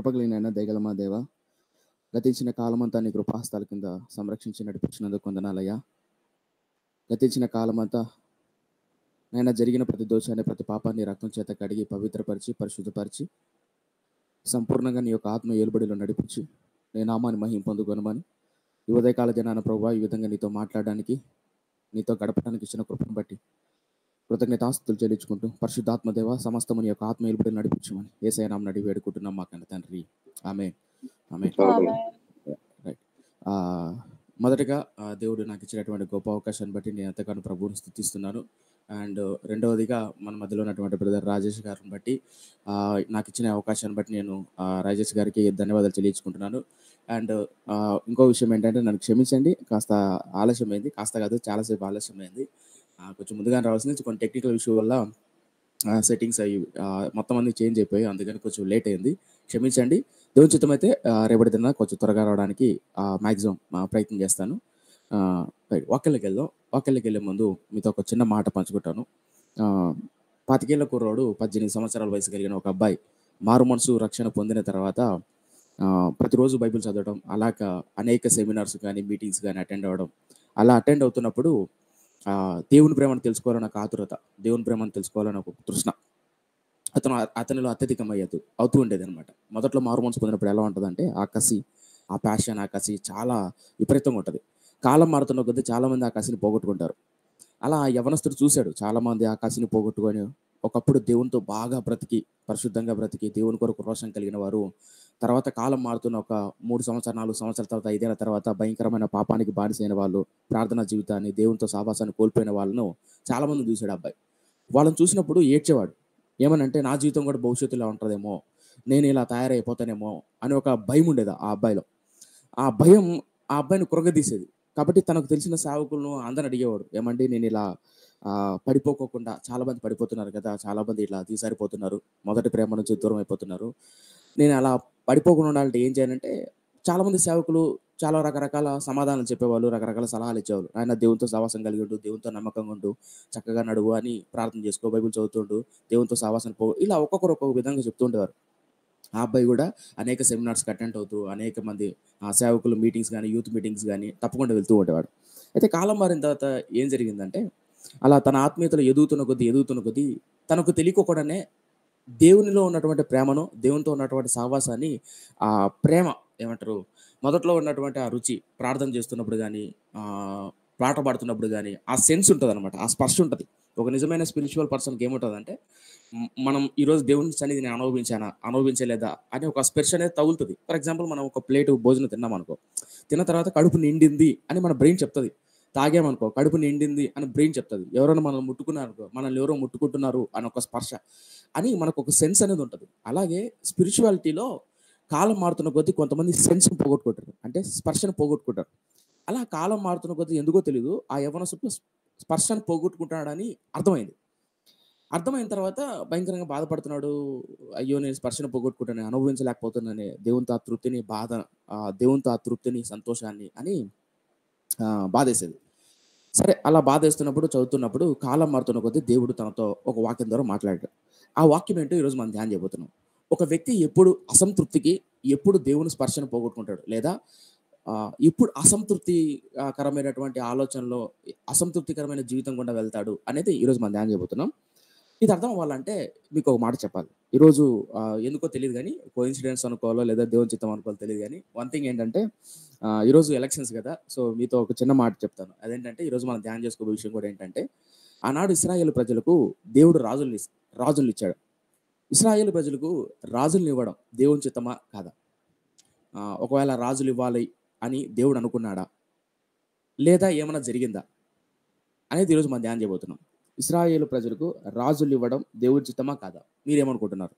కృపగలిగిన దయగల మా దేవ, గతించిన కాలమంతా నీ కృపాహస్తాల కింద సంరక్షించి నడిపించినందుకు వందనాలయ్యా. గతించిన కాలమంతా నైనా జరిగిన ప్రతి దోషాన్ని, ప్రతి పాపాన్ని రక్తం చేత కడిగి పవిత్రపరిచి, పరిశుద్ధపరిచి, సంపూర్ణంగా నీ యొక్క ఆత్మ ఏలుబడిలో నడిపించి నీ నామాన్ని మహిమ పొందుకొనమని ఈ ఉదయకాల దినాన ప్రభువా ఈ విధంగా నీతో మాట్లాడడానికి, నీతో గడపడానికి ఇచ్చిన కృపను బట్టి కృతజ్ఞతాస్తుతులు చెల్లించుకుంటూ పరిశుద్ధాత్మ దేవ సమస్తము నీ యొక్క ఆత్మ ఏలుబడిలో నడిపించమని యేసయ్య నామమున అడిగి వేడుకుంటున్నాం మా కన్న తండ్రి. ఆమేన్. ఆమేన్. రైట్. మొదటగా దేవుడు నాకు ఇచ్చినటువంటి గొప్ప అవకాశాన్ని బట్టి నేను ఎంతగానో ప్రభువుని స్తుతిస్తున్నాను. అండ్ రెండవదిగా మన మధ్యలో ఉన్నటువంటి బ్రదర్ రాజేష్ గారిని బట్టి నాకు ఇచ్చిన అవకాశాన్ని బట్టి నేను రాజేష్ గారికి ధన్యవాదాలు చెల్లించుకుంటున్నాను. అండ్ ఇంకో విషయం ఏంటంటే నన్ను క్షమించండి, కాస్త ఆలస్యమైంది, కాస్త కాదు చాలాసేపు ఆలస్యమైంది. కొంచెం ముందుగానే రావాల్సింది, కొన్ని టెక్నికల్ ఇష్యూ వల్ల సెట్టింగ్స్ అయ్యి మొత్తం అన్ని చేంజ్ అయిపోయి అందుకని కొంచెం లేట్ అయింది, క్షమించండి. దేవుని చిత్తం అయితే రేపటి దిన కొంచెం త్వరగా రావడానికి మ్యాక్సిమం ప్రయత్నం చేస్తాను. వాక్యంలోకి వెళ్దాం. వాక్యంలోకి వెళ్ళే ముందు మీతో ఒక చిన్న మాట పంచుకుంటాను. 25 ఏళ్ల కుర్రోడు, 18 సంవత్సరాల వయసు కలిగిన ఒక అబ్బాయి మారు మనసు రక్షణ పొందిన తర్వాత ప్రతిరోజు బైబిల్ చదవడం, అలాగా అనేక సెమినార్స్ కానీ మీటింగ్స్ కానీ అటెండ్ అవ్వడం, అలా అటెండ్ అవుతున్నప్పుడు దేవుని ప్రేమను తెలుసుకోవాలని ఒక ఆతురత, దేవుని ప్రేమను తెలుసుకోవాలని ఒక తృష్ణ అతనిలో అవుతూ ఉండేది అనమాట. మొదట్లో మారు మనసు పొందినప్పుడు ఎలా ఉంటుందంటే ఆ కసి, ఆ ప్యాషన్, ఆ కసి చాలా విపరీతంగా ఉంటుంది. కాలం మారుతున్న కొద్దీ చాలామంది ఆ కసిని పోగొట్టుకుంటారు. అలా యవనస్తుడు చూశాడు, చాలామంది ఆ కసిని పోగొట్టుకొని ఒకప్పుడు దేవునితో బాగా బ్రతికి, పరిశుద్ధంగా బ్రతికి, దేవుని కొరకు రోషం కలిగిన వారు తర్వాత కాలం మారుతున్న ఒక 3 సంవత్సరాలు, 4 సంవత్సరాల తర్వాత, 5 ఏళ్ల తర్వాత భయంకరమైన పాపానికి బానిసైన వాళ్ళు, ప్రార్థనా జీవితాన్ని, దేవునితో సహవాసాన్ని కోల్పోయిన వాళ్ళను చాలామంది చూశాడు అబ్బాయి. వాళ్ళని చూసినప్పుడు ఏడ్చేవాడు. ఏమనంటే నా జీవితం కూడా భవిష్యత్తులో ఉంటుందేమో, నేను ఇలా తయారైపోతానేమో అని ఒక భయం ఉండేది ఆ అబ్బాయిలో. ఆ భయం ఆ అబ్బాయిని కృంగదీసేది. కాబట్టి తనకు తెలిసిన సేవకులను అందరిని అడిగేవాడు, ఏమండి నేను ఇలా పడిపోకోకుండా, చాలామంది పడిపోతున్నారు కదా, చాలామంది ఇట్లా తీసారిపోతున్నారు, మొదటి ప్రేమ నుంచి దూరం అయిపోతున్నారు, నేను అలా పడిపోకుండా ఉండాలంటే ఏం చేయాలంటే చాలామంది సేవకులు చాలా రకరకాల సమాధానాలు చెప్పేవాళ్ళు, రకరకాల సలహాలు ఇచ్చేవాళ్ళు. ఆయన దేవునితో సహవాసం కలిగి ఉండు, దేవునితో నమ్మకంగా ఉండు, చక్కగా నడువు అని ప్రార్థన చేసుకో, బైబిల్ చదువుతుండు, దేవునితో సహవాసం పో, ఇలా ఒక్కొక్కరు ఒక్కొక్క విధంగా చెప్తూ ఉండేవారు. ఆ అబ్బాయి కూడా అనేక సెమినార్స్కి అటెండ్ అవుతూ అనేక మంది సేవకులు మీటింగ్స్ కానీ, యూత్ మీటింగ్స్ కానీ తప్పకుండా వెళ్తూ ఉండేవాడు. అయితే కాలం మారిన తర్వాత ఏం జరిగిందంటే అలా తన ఆత్మీయతలు ఎదుగుతున్న కొద్దీ తనకు తెలియకోకుండానే దేవునిలో ఉన్నటువంటి ప్రేమను, దేవునితో ఉన్నటువంటి సహవాసాన్ని, ఆ ప్రేమ ఏమంటారు, మొదట్లో ఉన్నటువంటి ఆ రుచి, ప్రార్థన చేస్తున్నప్పుడు కానీ, పాట పాడుతున్నప్పుడు కానీ ఆ సెన్స్ ఉంటుంది అనమాట, ఆ స్పర్శ ఉంటుంది. ఒక నిజమైన స్పిరిచువల్ పర్సన్కి ఏముంటుందంటే మనం ఈరోజు దేవుని సన్నిధిని అనుభవించలేదా అని ఒక స్పర్శ అనేది తగులుతుంది. ఫర్ ఎగ్జాంపుల్ మనం ఒక ప్లేట్ భోజనం తిన్నాం అనుకో, తిన్న తర్వాత కడుపు నిండింది అని మన బ్రెయిన్ చెప్తుంది. తాగామనుకో కడుపు నిండింది అని బ్రెయిన్ చెప్తుంది. ఎవరైనా మనం ముట్టుకున్నారనుకో, మనల్ని ఎవరో ముట్టుకుంటున్నారు అని ఒక స్పర్శ అని మనకు ఒక సెన్స్ అనేది ఉంటుంది. అలాగే స్పిరిచువాలిటీలో కాలం మారుతున్న కొద్దీ కొంతమంది సెన్స్ని పోగొట్టుకుంటారు, అంటే స్పర్శను పోగొట్టుకుంటారు. అలా కాలం మారుతున్న కొద్దీ ఎందుకో తెలియదు ఆ యవ్వనస్తుడు స్పర్శను పోగొట్టుకుంటాడని అర్థమైంది. అర్థమైన తర్వాత భయంకరంగా బాధపడుతున్నాడు. అయ్యో నేను స్పర్శను పోగొట్టుకుంటాను, అనుభవించలేకపోతున్నానే దేవునితో ఆ తృప్తిని, దేవునితో ఆ తృప్తిని, సంతోషాన్ని అని బాధేసేది. సరే అలా బాధేస్తున్నప్పుడు, చదువుతున్నప్పుడు కాలం మారుతున్న కొద్దీ దేవుడు తనతో ఒక వాక్యం ద్వారా మాట్లాడాడు. ఆ వాక్యం ఏంటో ఈరోజు మనం ధ్యానం చేయబోతున్నాం. ఒక వ్యక్తి ఎప్పుడు అసంతృప్తికి, ఎప్పుడు దేవుని స్పర్శను పోగొట్టుకుంటాడు, లేదా ఇప్పుడు కరమైనటువంటి ఆలోచనలో అసంతృప్తికరమైన జీవితం గుండా వెళ్తాడు అనేది ఈరోజు మనం ధ్యానం చేయబోతున్నాం. ఇది అర్థం అవ్వాలంటే మీకు ఒక మాట చెప్పాలి. ఈరోజు ఎందుకో తెలియదు కానీ, కోఇన్సిడెన్స్ అనుకోవాలో లేదా దేవుని చిత్తం అనుకోవాలో తెలియదు కానీ, వన్ థింగ్ ఏంటంటే ఈరోజు ఎలక్షన్స్ కదా, సో మీతో ఒక చిన్న మాట చెప్తాను. అదేంటంటే ఈరోజు మనం ధ్యానం చేసుకోబోయే విషయం కూడా ఏంటంటే, ఆనాడు ఇశ్రాయేలు ప్రజలకు దేవుడు రాజుల్ని ఇచ్చాడు. ఇశ్రాయేలు ప్రజలకు రాజుల్ని ఇవ్వడం దేవుని చిత్తమా కాదా? ఒకవేళ రాజులు ఇవ్వాలి అని దేవుడు అనుకున్నాడా, లేదా ఏమైనా జరిగిందా అనేది ఈరోజు మనం ధ్యానం చేయబోతున్నాం. ఇశ్రాయేలు ప్రజలకు రాజులు ఇవ్వడం దేవుని చిత్తమా కాదా? మీరేమనుకుంటున్నారు?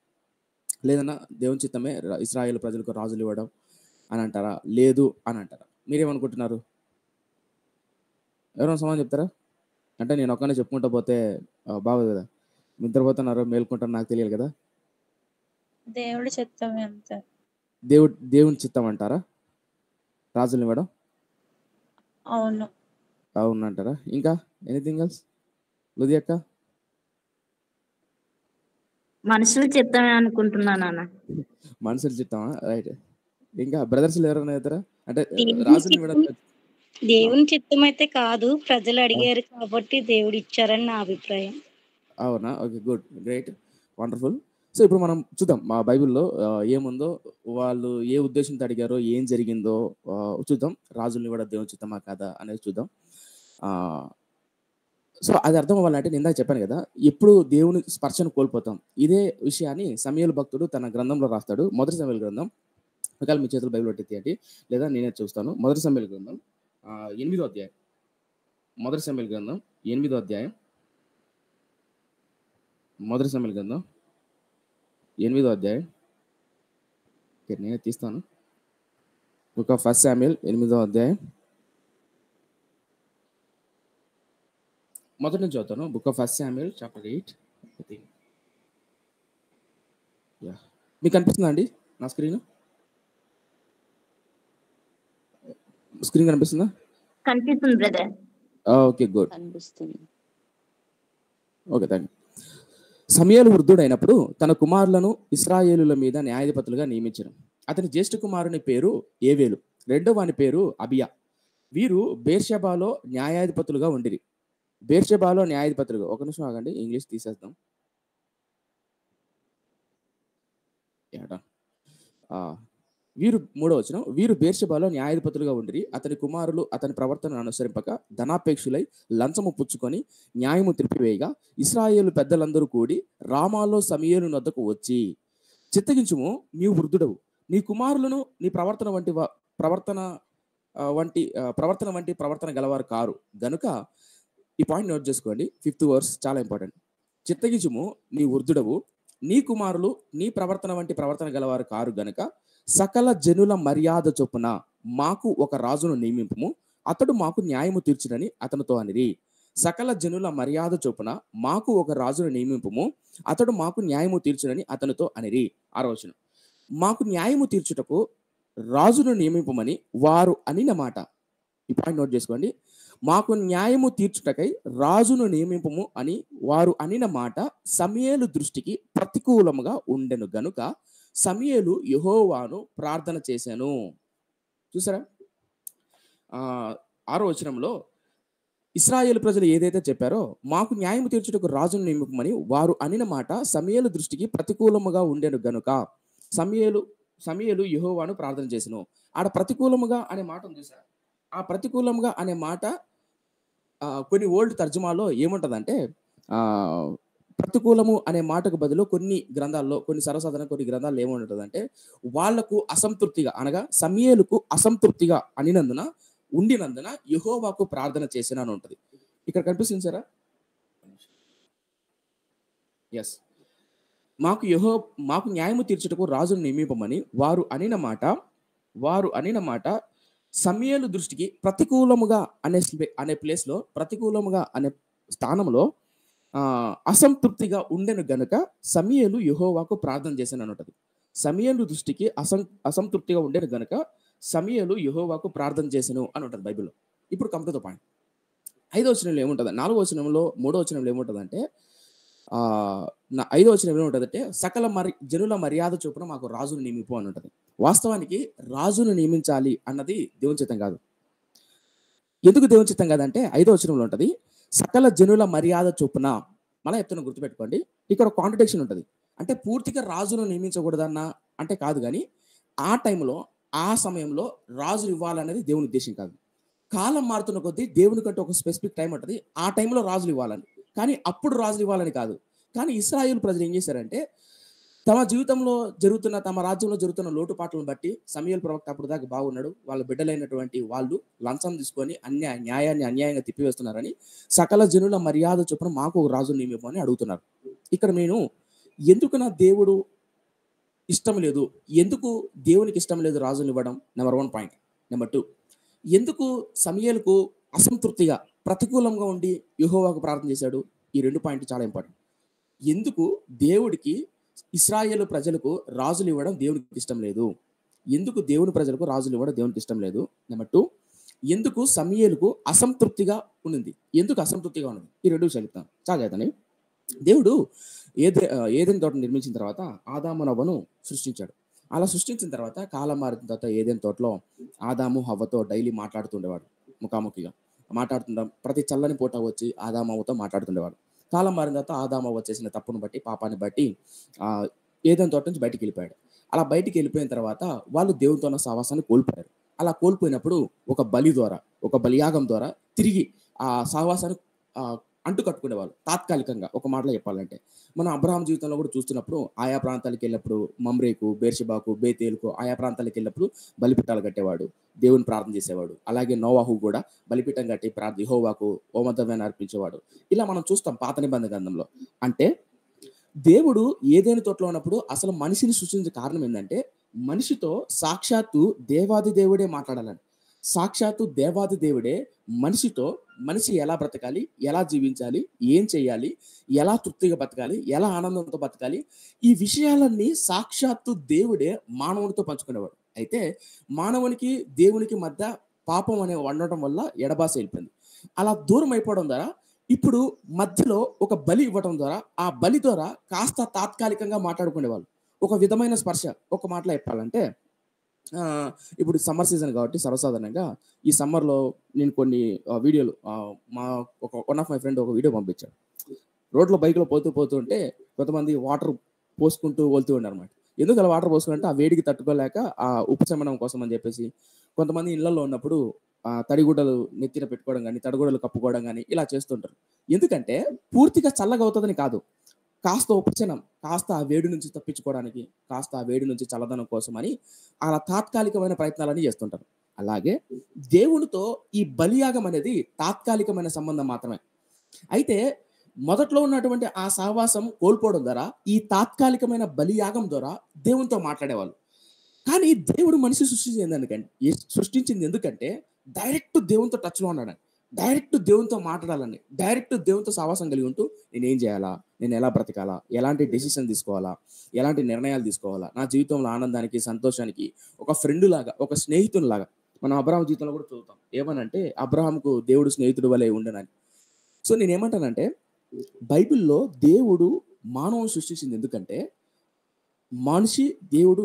లేదన్నా దేవుని చిత్తమే ఇశ్రాయేలు ప్రజలకు రాజులు ఇవ్వడం అని అంటారా, లేదు అని అంటారా? మీరేమనుకుంటున్నారు? ఎవరైనా సమాధానం చెప్తారా? అంటే నేను ఒక్కనే చెప్పుకుంటూ పోతే బాగోదు కదా, నిద్రపోతున్నారో మేల్కుంటారో నాకు తెలియాలి కదా. దేవుడి చిత్తమే అంతే. దేవుని చిత్తం అంటారా రాజులు ఇవ్వడం? అవును. అవును అంటారా? ఇంకా ఎనీథింగ్ ఎల్స్? లుది అక్క? మనుషులు చిత్తమే అనుకుంటున్నా నాన్న. మనుషులు చిత్తమా? రైట్. ఇంకా బ్రదర్స్ ఎవరైనా ఇద్దరా? అంటే దేవుని రాజుని చిత్తం ఇవ్వడం దేవుని చిత్తం అయితే కాదు, ప్రజలు అడిగారు కాబట్టి దేవుడు ఇచ్చారని నా అభిప్రాయం. అవునా? Okay, good, great, wonderful. So ఇప్పుడు మనం చూద్దాం మా బైబిల్‌లో ఏముందో, వాళ్ళు ఏ ఉద్దేశంతో అడిగారో, ఏం జరిగిందో చూద్దాం. రాజుల్ని ఇవ్వడం దేవుని చిత్తమా కాదా అనేది చూద్దాం. సో అది అర్థం అవ్వాలంటే నేను ఇందాక చెప్పాను కదా, ఎప్పుడు దేవుని స్పర్శను కోల్పోతాం. ఇదే విషయాన్ని సమూయేలు భక్తుడు తన గ్రంథంలో రాస్తాడు. మొదటి సమూయేలు గ్రంథం, ఒకవేళ మీ చేతులు బైబిల్ పెట్టి తీయండి, లేదా నేనే చూస్తాను. మొదటి సమూయేలు గ్రంథం 8వ అధ్యాయం. మొదటి సమూయేలు గ్రంథం 8వ అధ్యాయం. మొదటి సమూయేలు గ్రంథం 8వ అధ్యాయం. ఓకే, నేనే తీస్తాను. బుక్ ఆఫ్ ఫస్ట్ శామ్యూయల్ 8వ అధ్యాయం. మొదటి నుంచి చదువుతాను. Book of first Samuel chapter 8. మీకు కనిపిస్తుందా అండి నా స్క్రీన్? స్క్రీన్ కనిపిస్తుందా? కనిపిస్తుంది బ్రదర్. Okay, good. కనిపిస్తుంది. Okay, thank you. సమూయేలు వృద్ధుడైనప్పుడు తన కుమారులను ఇశ్రాయేలుల మీద న్యాయాధిపతులుగా నియమించను. అతని జ్యేష్ఠ కుమారుని పేరు ఏవేలు, రెండవ వాని పేరు అబియా. వీరు బేర్షెబాలో న్యాయాధిపతులుగా ఉండిరి. బేర్షెబాలో న్యాయాధిపతులుగా, ఒక నిమిషం ఆగండి, ఇంగ్లీష్ తీసేద్దాం. వీరు, మూడవ వచనం, వీరు బేర్షెబాలో న్యాయాధిపతులుగా ఉండిరి. అతని కుమారులు అతని ప్రవర్తనను అనుసరింపక ధనాపేక్షులై లంచము పుచ్చుకొని న్యాయము త్రిపివేయగా ఇశ్రాయేలు పెద్దలందరూ కూడి రామాలో సమూయేలు నొద్దకు వచ్చి, చిత్తగించుము, నీవు వృద్ధుడవు, నీ కుమారులను నీ ప్రవర్తన వంటి ప్రవర్తన గలవారు కారు గనుక, ఈ పాయింట్ నోట్ చేసుకోండి, 5th వర్స్ చాలా ఇంపార్టెంట్. చిత్తగించుము, నీ వృద్ధుడవు, నీ కుమారులు నీ ప్రవర్తన వంటి ప్రవర్తన గలవారు కారు గనుక సకల జనుల మర్యాద చొప్పున మాకు ఒక రాజును నియమింపుము, అతడు మాకు న్యాయము తీర్చునని అతనితో అనిరి. సకల జనుల మర్యాద చొప్పున మాకు ఒక రాజును నియమింపుము, అతడు మాకు న్యాయము తీర్చునని అతనితో అనిరి. 6వ వచనం, మాకు న్యాయము తీర్చుటకు రాజును నియమింపమని వారు అనిన మాట. ఈ పాయింట్ నోట్ చేసుకోండి. మాకు న్యాయము తీర్చుటకై రాజును నియమింపము అని వారు అనిన మాట సమూయేలు దృష్టికి ప్రతికూలముగా ఉండెను గనుక సమూయేలు యెహోవాను ప్రార్థన చేశాను. చూసారా? 6వ వచనంలో ఇశ్రాయేలు ప్రజలు ఏదైతే చెప్పారో, మాకు న్యాయం తీర్చుటకు రాజును నియమింపమని వారు అనిన మాట సమూయేలు దృష్టికి ప్రతికూలముగా ఉండెను గనుక సమూయేలు యెహోవాను ప్రార్థన చేసెను. ఆడ ప్రతికూలముగా అనే మాట ఉంది సార్. ఆ ప్రతికూలముగా అనే మాట కొన్ని ఓల్డ్ తర్జుమాలో ఏముంటదంటే, ప్రతికూలము అనే మాటకు బదులు కొన్ని గ్రంథాల్లో, కొన్ని సర్వసాధారణ కొన్ని గ్రంథాల్లో ఏముంటుందంటే, వాళ్లకు అసంతృప్తిగా, అనగా సమూయేలుకు అసంతృప్తిగా ఉండినందున యెహోవాకు ప్రార్థన చేసిన అని ఉంటుంది. ఇక్కడ కనిపిస్తుంది సారా? ఎస్. మాకు న్యాయము తీర్చుటకు రాజును నియమింపమని వారు అనిన మాట సమూయేలు దృష్టికి ప్రతికూలముగా అనే ప్లేస్లో, ప్రతికూలముగా అనే స్థానంలో అసంతృప్తిగా ఉండెను గనుక సమూయేలు యెహోవాకు ప్రార్థన చేశాను అని ఉంటుంది. సమూయేలు దృష్టికి అసంతృప్తిగా ఉండెను గనుక సమూయేలు యెహోవాకు ప్రార్థన చేశాను అని ఉంటుంది బైబిల్లో. ఇప్పుడు కమ్ టు ద పాయింట్. 5వ వచనంలో ఏముంటుంది, 4వ వచనంలో, 3వ వచనంలో ఏముంటుందంటే, 5వ వచనం ఏముంటుందంటే, సకల జనుల మర్యాద చొప్పున మాకు రాజును నియమింపు అని ఉంటుంది. వాస్తవానికి రాజును నియమించాలి అన్నది దేవుని చిత్తం కాదు. ఎందుకు దేవుని చిత్తం కాదంటే, 5వ వచనంలో ఉంటుంది సకల జనుల మర్యాద చొప్పున. మళ్ళీ చెప్తున్నా, గుర్తుపెట్టుకోండి, ఇక్కడ కాంట్రడిక్షన్ ఉంటుంది. అంటే పూర్తిగా రాజును నియమించకూడదన్న అంటే కాదు, కానీ ఆ టైంలో, ఆ సమయంలో రాజులు ఇవ్వాలనేది దేవుని ఉద్దేశం కాదు. కాలం మారుతున్న కొద్దీ దేవుని కంటే ఒక స్పెసిఫిక్ టైం ఉంటుంది, ఆ టైంలో రాజులు ఇవ్వాలని. కానీ అప్పుడు రాజులు ఇవ్వాలని కాదు. కానీ ఇశ్రాయేలు ప్రజలు ఏం చేశారంటే, తమ రాజ్యంలో జరుగుతున్న లోటుపాట్లను బట్టి సమూయేలు ప్రవక్త అప్పుడు దాకా బాగున్నాడు, వాళ్ళ బిడ్డలైనటువంటి వాళ్ళు లంచం తీసుకొని న్యాయాన్ని అన్యాయంగా తిప్పివేస్తున్నారని సకల జనుల మర్యాద చొప్పున మాకు ఒక రాజు నియమింపమని అడుగుతున్నారు. ఇక్కడ నేను ఎందుకు నా దేవుడు ఇష్టం లేదు, ఎందుకు దేవునికి ఇష్టం లేదు రాజుని ఇవ్వడం, నెంబర్ 1 పాయింట్. నెంబర్ 2, ఎందుకు సమూయేలుకు అసంతృప్తిగా ప్రతికూలంగా ఉండి యెహోవాకు ప్రార్థన చేశాడు, ఈ 2 పాయింట్లు చాలా ఇంపార్టెంట్. ఎందుకు దేవుడికి ఇశ్రాయేలు ప్రజలకు రాజులు ఇవ్వడం దేవునికి ఇష్టం లేదు, ఎందుకు దేవుని ప్రజలకు రాజులు ఇవ్వడం దేవునికి ఇష్టం లేదు. నెంబర్ 2, ఎందుకు సమూయేలుకు అసంతృప్తిగా ఉండింది, ఎందుకు అసంతృప్తిగా ఉన్నది, ఈ 2 విషయాలు చెప్తాను. చాలా చేద్దాం. దేవుడు ఏదైనా తోట నిర్మించిన తర్వాత ఆదాము నవ్వను సృష్టించాడు. అలా సృష్టించిన తర్వాత కాలం మారిన తర్వాత ఏదైనా తోటలో ఆదాము హవ్వతో డైలీ మాట్లాడుతుండేవాడు. ముఖాముఖిగా మాట్లాడుతుంటాం. ప్రతి చల్లని పూట వచ్చి ఆదాము హవ్వతో మాట్లాడుతుండేవాడు. కాలం మారిన తర్వాత ఆదాము హవ్వ చేసిన తప్పును బట్టి, పాపాన్ని బట్టి ఏదైనా తోట నుంచి బయటికి వెళ్ళిపోయాడు. అలా బయటికి వెళ్ళిపోయిన తర్వాత వాళ్ళు దేవునితో ఉన్న సహవాసాన్ని కోల్పోయారు. అలా కోల్పోయినప్పుడు ఒక బలియాగం ద్వారా తిరిగి ఆ సహవాసాన్ని అంటు కట్టుకునేవాళ్ళు తాత్కాలికంగా. ఒక మాటలో చెప్పాలంటే మనం అబ్రహాం జీవితంలో కూడా చూస్తున్నప్పుడు ఆయా ప్రాంతాలకు వెళ్ళినప్పుడు మమ్రేకు, బేర్షెబాకు, బేతేలుకు ఆయా ప్రాంతాలకు వెళ్ళినప్పుడు బలిపీఠాలు కట్టేవాడు, దేవుని ప్రార్థన చేసేవాడు. అలాగే నోవాహు కూడా బలిపీఠం కట్టి యెహోవాకు హోమద్రవ్యాన్ని అర్పించేవాడు. ఇలా మనం చూస్తాం పాత నిబంధన గ్రంథంలో. అంటే దేవుడు ఏదైనా తోటలో ఉన్నప్పుడు అసలు మనిషిని సృష్టించే కారణం ఏంటంటే మనిషితో సాక్షాత్తు దేవాది దేవుడే మాట్లాడాలని. సాక్షాత్తు దేవాది దేవుడే మనిషితో మనిషి ఎలా బ్రతకాలి, ఎలా జీవించాలి, ఏం చేయాలి, ఎలా తృప్తిగా బతకాలి, ఎలా ఆనందంతో బతకాలి, ఈ విషయాలన్నీ సాక్షాత్తు దేవుడే మానవునితో పంచుకునేవాడు. అయితే మానవునికి దేవునికి మధ్య పాపం అనే ఉండటం వల్ల ఎడబాస వెళ్ళిపోయింది. అలా దూరం అయిపోవడం ద్వారా ఇప్పుడు మధ్యలో ఒక బలి ఇవ్వడం ద్వారా ఆ బలి ద్వారా కాస్త తాత్కాలికంగా మాట్లాడుకునేవాళ్ళు. ఒక విధమైన స్పర్శ. ఒక మాటలో చెప్పాలంటే ఇప్పుడు సమ్మర్ సీజన్ కాబట్టి సర్వసాధారణంగా ఈ సమ్మర్లో నేను కొన్ని వీడియోలు మా వన్ ఆఫ్ మై ఫ్రెండ్ ఒక వీడియో పంపించాడు. రోడ్లో బైక్లో పోతూ ఉంటే కొంతమంది వాటర్ పోసుకుంటూ వెళ్తూ ఉన్నారు అనమాట. ఎందుకు అలా వాటర్ పోసుకుంటే ఆ వేడికి తట్టుకోలేక ఆ ఉపశమనం కోసం అని చెప్పేసి కొంతమంది ఇళ్లలో ఉన్నప్పుడు తడిగుడ్డలు నెత్తిన పెట్టుకోవడం కానీ, తడిగుడ్డలు కప్పుకోవడం కానీ ఇలా చేస్తుంటారు. ఎందుకంటే పూర్తిగా చల్లగా అవుతుందని కాదు, కాస్త ఉపశమనం, కాస్త ఆ వేడి నుంచి తప్పించుకోవడానికి, కాస్త ఆ వేడి నుంచి చల్లదనం కోసం అని అలా తాత్కాలికమైన ప్రయత్నాలని చేస్తుంటారు. అలాగే దేవునితో ఈ బలియాగం అనేది తాత్కాలికమైన సంబంధం మాత్రమే. అయితే మొదట్లో ఉన్నటువంటి ఆ సహవాసం కోల్పోవడం ద్వారా ఈ తాత్కాలికమైన బలియాగం ద్వారా దేవునితో మాట్లాడేవాళ్ళు. కానీ దేవుడు మనిషి సృష్టించింది ఎందుకంటే డైరెక్ట్ దేవునితో టచ్లో ఉన్నాడని, డైరెక్ట్ దేవునితో మాట్లాడాలని, డైరెక్ట్ దేవునితో సహవాసం కలిగి ఉంటూ నేను ఏం చేయాలా, నేను ఎలా బ్రతకాలా, ఎలాంటి డెసిషన్ తీసుకోవాలా, ఎలాంటి నిర్ణయాలు తీసుకోవాలా, నా జీవితంలో ఆనందానికి సంతోషానికి ఒక ఫ్రెండ్ లాగా, ఒక స్నేహితునిలాగా. మనం అబ్రహాం జీవితంలో కూడా చదువుతాం ఏమనంటే అబ్రహాంకు దేవుడు స్నేహితుడు వలె ఉండనని. సో నేనేమంటానంటే బైబిల్లో దేవుడు మానవుని సృష్టించింది ఎందుకంటే మనిషి దేవుడు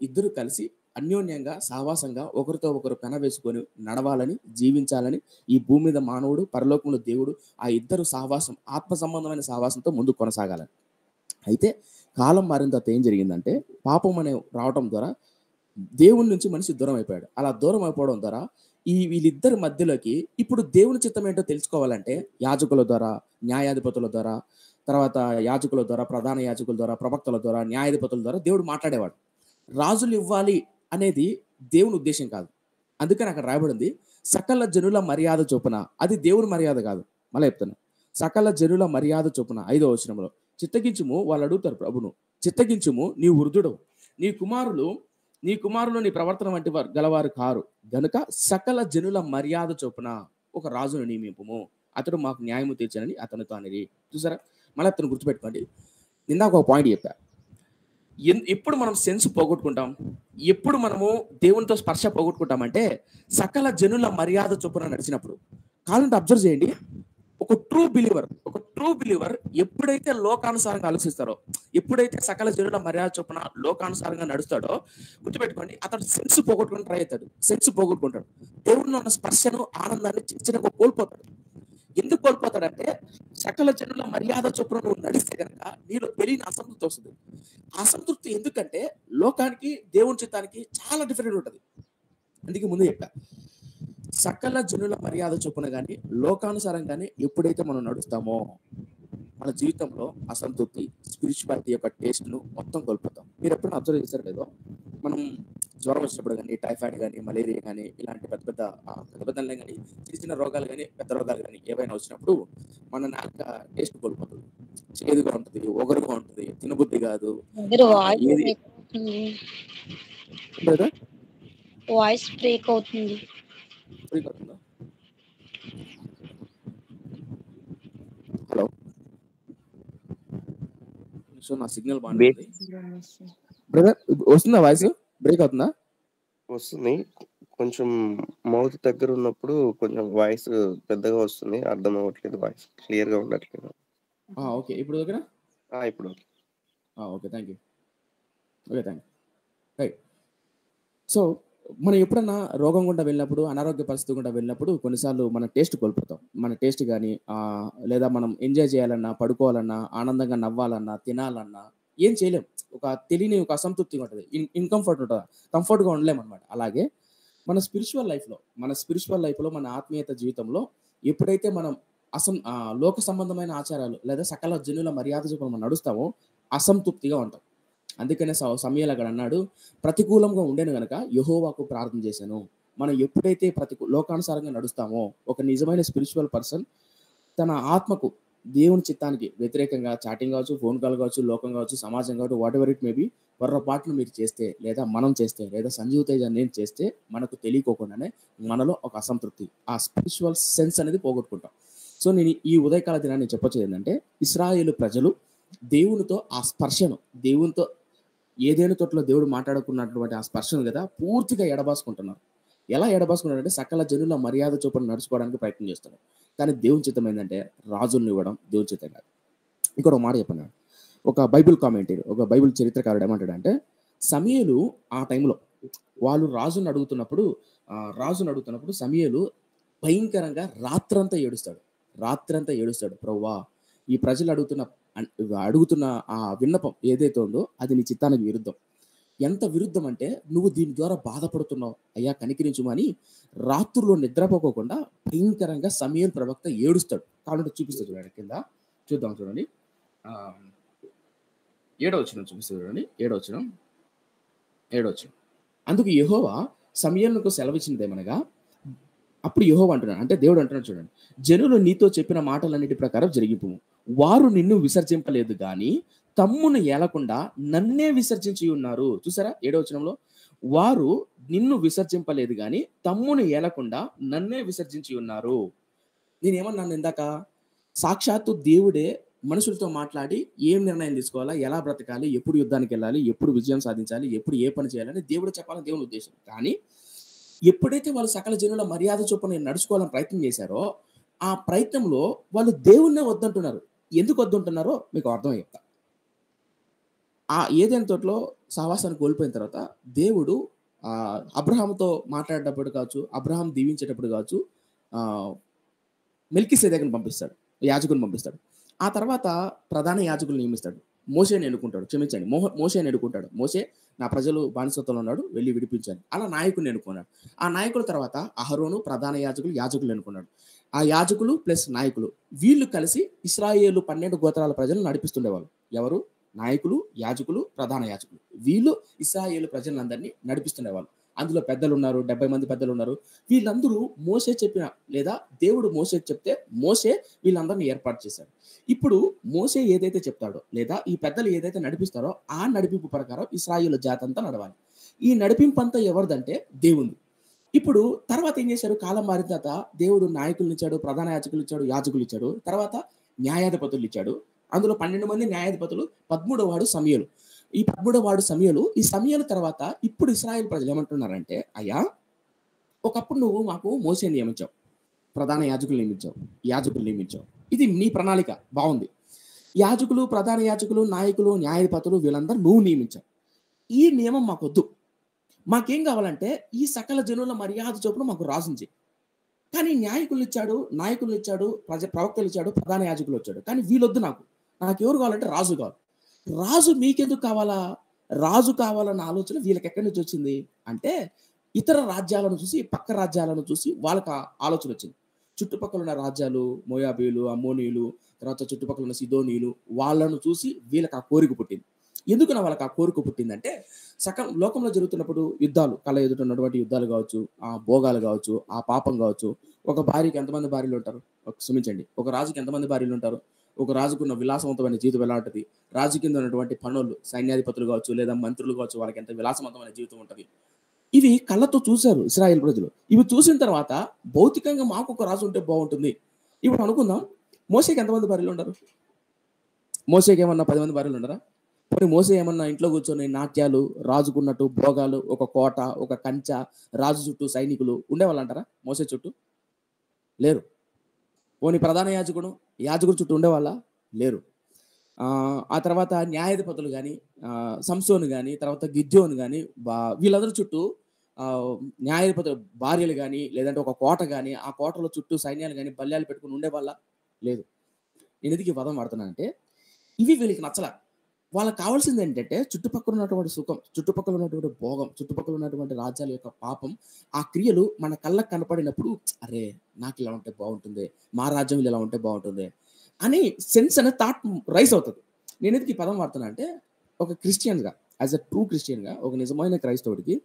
ఇద్దరు కలిసి అన్యోన్యంగా సహవాసంగా ఒకరితో ఒకరు పెనవేసుకొని నడవాలని, జీవించాలని, ఈ భూమి మీద మానవుడు, పరలోకంలో దేవుడు, ఆ ఇద్దరు సహవాసం ఆత్మ సంబంధమైన సహవాసంతో ముందు కొనసాగాలని. అయితే కాలం మారిన తర్వాత ఏం జరిగిందంటే పాపం అనే రావటం ద్వారా దేవుని నుంచి మనిషి దూరం అయిపోయాడు. అలా దూరం అయిపోవడం ద్వారా వీళ్ళిద్దరి మధ్యలోకి ఇప్పుడు దేవుని చిత్తం ఏంటో తెలుసుకోవాలంటే యాజకుల ద్వారా, న్యాయాధిపతుల ద్వారా, తర్వాత యాజకుల ద్వారా, ప్రధాన యాజకుల ద్వారా, ప్రవక్తల ద్వారా, న్యాయాధిపతుల ద్వారా దేవుడు మాట్లాడేవాడు. రాజులు ఇవ్వాలి అనేది దేవుని ఉద్దేశం కాదు. అందుకని అక్కడ రాయబడింది సకల జనుల మర్యాద చొప్పున. అది దేవుని మర్యాద కాదు. మళ్ళీ చెప్తున్నా, సకల జనుల మర్యాద చొప్పున 5వ వచనంలో చిత్తగించుము. వాళ్ళు అడుగుతారు ప్రభును, చిత్తగించుము, నీ వృద్ధుడు, నీ కుమారులు నీ ప్రవర్తన వంటి గలవారు కారు గనుక సకల జనుల మర్యాద చొప్పున ఒక రాజును నియమింపుము, అతడు మాకు న్యాయము తీర్చనని అతనితో అనేది. చూసారా, మళ్ళీ అతను గుర్తుపెట్టుకోండి. ఇందాక ఒక పాయింట్ చెప్పా, ఎప్పుడు మనం సెన్స్ పోగొట్టుకుంటాం, ఎప్పుడు మనము దేవునితో స్పర్శ పోగొట్టుకుంటామంటే సకల జనుల మర్యాద చొప్పున నడిచినప్పుడు. కావాలంటే అబ్జర్వ్ చేయండి, ఒక ట్రూ బిలీవర్ ఎప్పుడైతే లోకానుసారంగా ఆలోచిస్తారో, ఎప్పుడైతే సకల జనుల మర్యాద చొప్పున లోకానుసారంగా నడుస్తాడో గుర్తుపెట్టుకోండి, అతడు సెన్స్ పోగొట్టుకుని ట్రై అవుతాడు, సెన్స్ పోగొట్టుకుంటాడు. దేవుడిలో ఉన్న స్పర్శను, ఆనందాన్ని చిన్నగా కోల్పోతాడు. ఎందుకు కోల్పోతాడంటే సకల జనుల మర్యాద చొప్పున నువ్వు నడిస్తే కనుక నీలో తెలియని అసంతృప్తి వస్తుంది. అసంతృప్తి ఎందుకంటే లోకానికి దేవుని చిత్తానికి చాలా డిఫరెంట్ ఉంటుంది. అందుకే ముందు చెప్పా, సకల జనుల మర్యాద చొప్పున కానీ లోకానుసారం కానీ ఎప్పుడైతే మనం నడుస్తామో మన జీవితంలో అసంతృప్తి, స్పిరిచువాలిటీ యొక్క టేస్ట్ను మొత్తం కోల్పోతాం. మీరు ఎప్పుడైనా అబ్జర్వ్ చేశారు లేదో, మనం జ్వరం వచ్చినప్పుడు కానీ, టైఫాయిడ్ కానీ, మలేరియా కానీ, ఇలాంటి పెద్ద కానీ, చిన్న రోగాలు కానీ, పెద్ద రోగాలు కానీ ఏవైనా వచ్చినప్పుడు మన నాలుక టేస్ట్ కోల్పోతుంది. చేదుగా ఉంటుంది, ఒగరుగా ఉంటుంది, తినబుద్ధి కాదు. వాయిస్ బ్రేక్ అవుతుంది. హలో, సో నా సిగ్నల్ బాగుంది బ్రదర్. వస్తుందా వాయిస్? బ్రేక్ అవుతుందా? వస్తుంది. కొంచెం మౌత్ దగ్గర ఉన్నప్పుడు కొంచెం వాయిస్ పెద్దగా వస్తుంది, అర్థం అవ్వట్లేదు, వాయిస్ క్లియర్ గా ఉండట్లేదు. ఓకే. ఇప్పుడు ఓకేనా? ఇప్పుడు okay. Okay. Thank you. Okay. Thank you. Right. So, మనం ఎప్పుడన్నా రోగం గుండా వెళ్ళినప్పుడు, అనారోగ్య పరిస్థితి గుండా వెళ్ళినప్పుడు కొన్నిసార్లు మన టేస్ట్ కోల్పోతాం. మన టేస్ట్ గాని లేదా మనం ఎంజాయ్ చేయాలన్నా, పడుకోవాలన్నా, ఆనందంగా నవ్వాలన్నా, తినాలన్నా ఏం చేయలేం. ఒక తెలియని ఒక అసంతృప్తిగా ఉంటది. ఇన్‌కంఫర్ట్ ఉంటది. కంఫర్ట్‌గా ఉండలేమనమాట. అలాగే మన స్పిరిచువల్ లైఫ్‌లో మన ఆత్మీయత జీవితంలో ఎప్పుడైతే మనం లోక సంబంధమైన ఆచారాలు లేదా సకల జనుల మర్యాద చొప్పున మనం నడుస్తామో అసంతృప్తిగా ఉంటాం. అందుకనే సమూయేలు అక్కడ అన్నాడు, ప్రతికూలంగా ఉండేను గనక యెహోవాకు ప్రార్థన చేశాను. మనం ఎప్పుడైతే లోకానుసారంగా నడుస్తామో ఒక నిజమైన స్పిరిచువల్ పర్సన్ తన ఆత్మకు దేవుని చిత్తానికి వ్యతిరేకంగా చాటింగ్ కావచ్చు, ఫోన్ కాల్ కావచ్చు, లోకం కావచ్చు, సమాజం కావచ్చు, whatever it may be పొర్రపాటును మీరు చేస్తే లేదా మనం చేస్తే లేదా సంజీవ్ తేజ నేను చేస్తే మనకు తెలియకోకుండానే మనలో ఒక అసంతృప్తి, ఆ స్పిరిచువల్ సెన్స్ అనేది పోగొట్టుకుంటాం. సో నేను ఈ ఉదయకాల దినాన్ని చెప్పొచ్చేది ఏంటంటే, ఇశ్రాయేలు ప్రజలు దేవునితో ఆ స్పర్శను, దేవునితో ఏదైనా తోటలో దేవుడు మాట్లాడుకున్నటువంటి ఆ స్పర్శను కదా పూర్తిగా ఎడబాసుకుంటున్నారు. ఎలా ఎడబాసుకున్నారంటే సకల జనుల మర్యాద చొప్పున నడుచుకోవడానికి ప్రయత్నం చేస్తున్నారు. కానీ దేవుని చిత్తం ఏంటంటే రాజుల్ని ఇవ్వడం దేవుని చిత్తం కాదు. ఇక్కడ ఒక మాట చెప్పండి. ఒక బైబిల్ కామెంటరీ, ఒక బైబిల్ చరిత్రకారుడు ఏమంటాడంటే, సమూయేలు ఆ టైంలో వాళ్ళు రాజుని అడుగుతున్నప్పుడు సమూయేలు భయంకరంగా రాత్రంతా ఏడుస్తాడు. ప్రభువా, ఈ ప్రజలు అడుగుతున్న ఆ విన్నపం ఏదైతే ఉందో అది నీ చిత్తానికి విరుద్ధం. ఎంత విరుద్ధం అంటే, నువ్వు దీని ద్వారా బాధపడుతున్నావు అయ్యా, కనికరించుమని రాత్రుల్లో నిద్రపోకోకుండా భయంకరంగా సమూయేలు ప్రవక్త ఏడుస్తాడు. కాబట్టి చూపిస్తాడు చూడండి, కింద చూద్దాం చూడండి. 7వ వచనం చూపిస్తాడు చూడండి. 7వ వచనం. అందుకు యెహోవా సమూయేలుకు సెలవిచ్చినదేమనగా, అప్పుడు యెహోవా అంటున్నాడు, అంటే దేవుడు అంటున్నాడు చూడండి, జనులు నీతో చెప్పిన మాటలన్నిటి ప్రకారం జరిగిపు. వారు నిన్ను విసర్జింపలేదు గాని తమ్మును ఏలకుండా నన్నే విసర్జించి ఉన్నారు. చూసారా 7వ వచనంలో, వారు నిన్ను విసర్జింపలేదు గాని తమ్మును ఏలకుండా నన్నే విసర్జించి ఉన్నారు. నేనేమన్నాను ఇందాక, సాక్షాత్తు దేవుడే మనుషులతో మాట్లాడి ఏం నిర్ణయం తీసుకోవాలా, ఎలా బ్రతకాలి, ఎప్పుడు యుద్ధానికి వెళ్ళాలి, ఎప్పుడు విజయం సాధించాలి, ఎప్పుడు ఏ పని చేయాలని దేవుడు చెప్పాలని దేవుని ఉద్దేశం. కానీ ఎప్పుడైతే వాళ్ళు సకల జనుల మర్యాద చొప్పున నడుచుకోవాలని ప్రయత్నం చేశారో ఆ ప్రయత్నంలో వాళ్ళు దేవుణ్ణే వద్దంటున్నారు. ఎందుకు వద్దంటున్నారో మీకు అర్థం చెప్తా. ఆ ఏదైనా తోటలో సహవాసాన్ని కోల్పోయిన తర్వాత దేవుడు అబ్రహాముతో మాట్లాడేటప్పుడు కావచ్చు, అబ్రహాం దీవించేటప్పుడు కావచ్చు, మెల్కీసెదెకుని పంపిస్తాడు, యాజకుని పంపిస్తాడు. ఆ తర్వాత ప్రధాన యాజకులు నియమిస్తాడు. మోషేని ఎన్నుకుంటాడు, క్షమించండి, మోషేని ఎన్నుకుంటాడు. మోషే, నా ప్రజలు బానిసత్వంలో ఉన్నాడు, వెళ్ళి విడిపించాను. అలా నాయకుడిని ఎన్నుకున్నాడు. ఆ నాయకుల తర్వాత అహరోను ప్రధాన యాజకులు ఎన్నుకున్నాడు. ఆ యాజకులు ప్లస్ నాయకులు వీళ్ళు కలిసి ఇశ్రాయేలు 12 గోత్రాల ప్రజలను నడిపిస్తుండేవాళ్ళు. ఎవరు? నాయకులు, యాజకులు, ప్రధాన యాజకులు. వీళ్ళు ఇశ్రాయేలు ప్రజలందరినీ నడిపిస్తుండేవాళ్ళు. అందులో పెద్దలు ఉన్నారు, 70 మంది పెద్దలు ఉన్నారు. వీళ్ళందరూ మోషే చెప్పిన లేదా దేవుడు మోషేకి చెప్తే మోషే వీళ్ళందరినీ ఏర్పాటు చేశాడు. ఇప్పుడు మోషే ఏదైతే చెప్తాడో లేదా ఈ పెద్దలు ఏదైతే నడిపిస్తారో ఆ నడిపింపు ప్రకారం ఇశ్రాయేలు జాతి అంతా నడవాలి. ఈ నడిపింపు అంతా ఎవరిదంటే దేవుడు. ఇప్పుడు తర్వాత ఏం చేశారు? కాలం మారిన తర్వాత దేవుడు నాయకులను ఇచ్చాడు, ప్రధాన యాజకులు ఇచ్చాడు, యాజకులు ఇచ్చాడు, తర్వాత న్యాయాధిపతులు ఇచ్చాడు. అందులో 12 మంది న్యాయాధిపతులు, 13వ వాడు సమూయేలు. ఈ 13వ వాడు సమూయేలు. ఈ సమూయేలు తర్వాత ఇప్పుడు ఇశ్రాయేలు ప్రజలు ఏమంటున్నారంటే, అయ్యా, ఒకప్పుడు నువ్వు మాకు మోషేని నియమించావు, ప్రధాన యాజకులు నియమించావు, ఇది నీ ప్రణాళిక బాగుంది. యాజకులు, ప్రధాన యాజకులు, నాయకులు, న్యాయాధిపతులు వీళ్ళందరూ నువ్వు నియమించావు. ఈ నియమం మాకొద్దు. మాకేం కావాలంటే ఈ సకల జనుల మర్యాద చొప్పున మాకు రాసించి. కానీ నాయకులు ఇచ్చాడు, ప్రవక్తలు ఇచ్చాడు, ప్రధాన యాజకులు వచ్చాడు. కానీ వీళ్ళొద్దు. నాకు ఎవరు కావాలంటే రాజు కావాలి. రాజు మీకెందుకు కావాలా? రాజు కావాలన్న ఆలోచన వీళ్ళకి ఎక్కడి నుంచి వచ్చింది అంటే, ఇతర రాజ్యాలను చూసి, పక్క రాజ్యాలను చూసి వాళ్ళకి ఆలోచన వచ్చింది. చుట్టుపక్కల ఉన్న రాజ్యాలు, మోయాబీలు, అమ్మోనీయులు, తర్వాత చుట్టుపక్కల ఉన్న సిదోనీయులు, వాళ్ళను చూసి వీళ్ళకి ఆ కోరిక పుట్టింది. ఎందుకు వాళ్ళకి ఆ కోరిక పుట్టిందంటే, సకల లోకంలో జరుగుతున్నప్పుడు యుద్ధాలు, కళ్ళ ఎదుట ఉన్నటువంటి యుద్ధాలు కావచ్చు, ఆ భోగాలు కావచ్చు, ఆ పాపం కావచ్చు. ఒక భార్యకి ఎంతమంది భార్యలు ఉంటారు? క్షమించండి, ఒక రాజుకి ఎంతమంది భార్యలు ఉంటారు? ఒక రాజుకున్న విలాసవంతమైన జీవితం ఎలా ఉంటుంది? రాజు కింద ఉన్నటువంటి పనులు, సైన్యాధిపతులు కావచ్చు లేదా మంత్రులు కావచ్చు, వాళ్ళకి ఎంత విలాసవంతమైన జీవితం ఉంటుంది. ఇవి కళ్ళతో చూశారు ఇశ్రాయేలు ప్రజలు. ఇవి చూసిన తర్వాత భౌతికంగా మాకు ఒక రాజు ఉంటే బాగుంటుంది. ఇప్పుడు అనుకుందాం, మోషేకి ఎంతమంది భార్యలు ఉంటారు? మోషేకి ఏమన్నా 10 మంది భార్యలు ఉండరా? మరి మోషే ఏమన్నా ఇంట్లో కూర్చొని నాట్యాలు, రాజుకున్నట్టు భోగాలు, ఒక కోట, ఒక కంచ, రాజు చుట్టూ సైనికులు ఉండేవాళ్ళు అంటారా? మోషే చుట్టూ లేరు. పోనీ ప్రధాన యాజకుడు చుట్టూ ఉండేవాళ్ళ? లేరు. ఆ తర్వాత న్యాయాధిపతులు కానీ, సంసోను కానీ, తర్వాత గిద్యోను కానీ, వీళ్ళందరూ చుట్టూ న్యాయాధిపతుల భార్యలు కానీ, లేదంటే ఒక కోట కానీ, ఆ కోటలో చుట్టూ సైన్యాలు కానీ, బల్యాలు పెట్టుకుని ఉండేవాళ్ళ లేదు. నేను ఎందుకు ఈ పదం వాడుతున్నానంటే, ఇవి వీళ్ళకి నచ్చల. వాళ్ళకి కావాల్సింది ఏంటంటే చుట్టుపక్కల ఉన్నటువంటి సుఖం, చుట్టుపక్కల ఉన్నటువంటి భోగం, చుట్టుపక్కల ఉన్నటువంటి రాజ్యాల యొక్క పాపం, ఆ క్రియలు మన కళ్ళకు కనపడినప్పుడు అరే నాకు ఇలా ఉంటే బాగుంటుంది, మా రాజ్యం ఇలా ఉంటే బాగుంటుంది అని సెన్స్ అనే థాట్ రైస్ అవుతుంది. నేను ఎందుకు ఈ పదం వాడుతున్నా అంటే, ఒక క్రిస్టియన్గా, యాజ్ అ ట్రూ క్రిస్టియన్గా, ఒక నిజమైన క్రైస్తవుడికి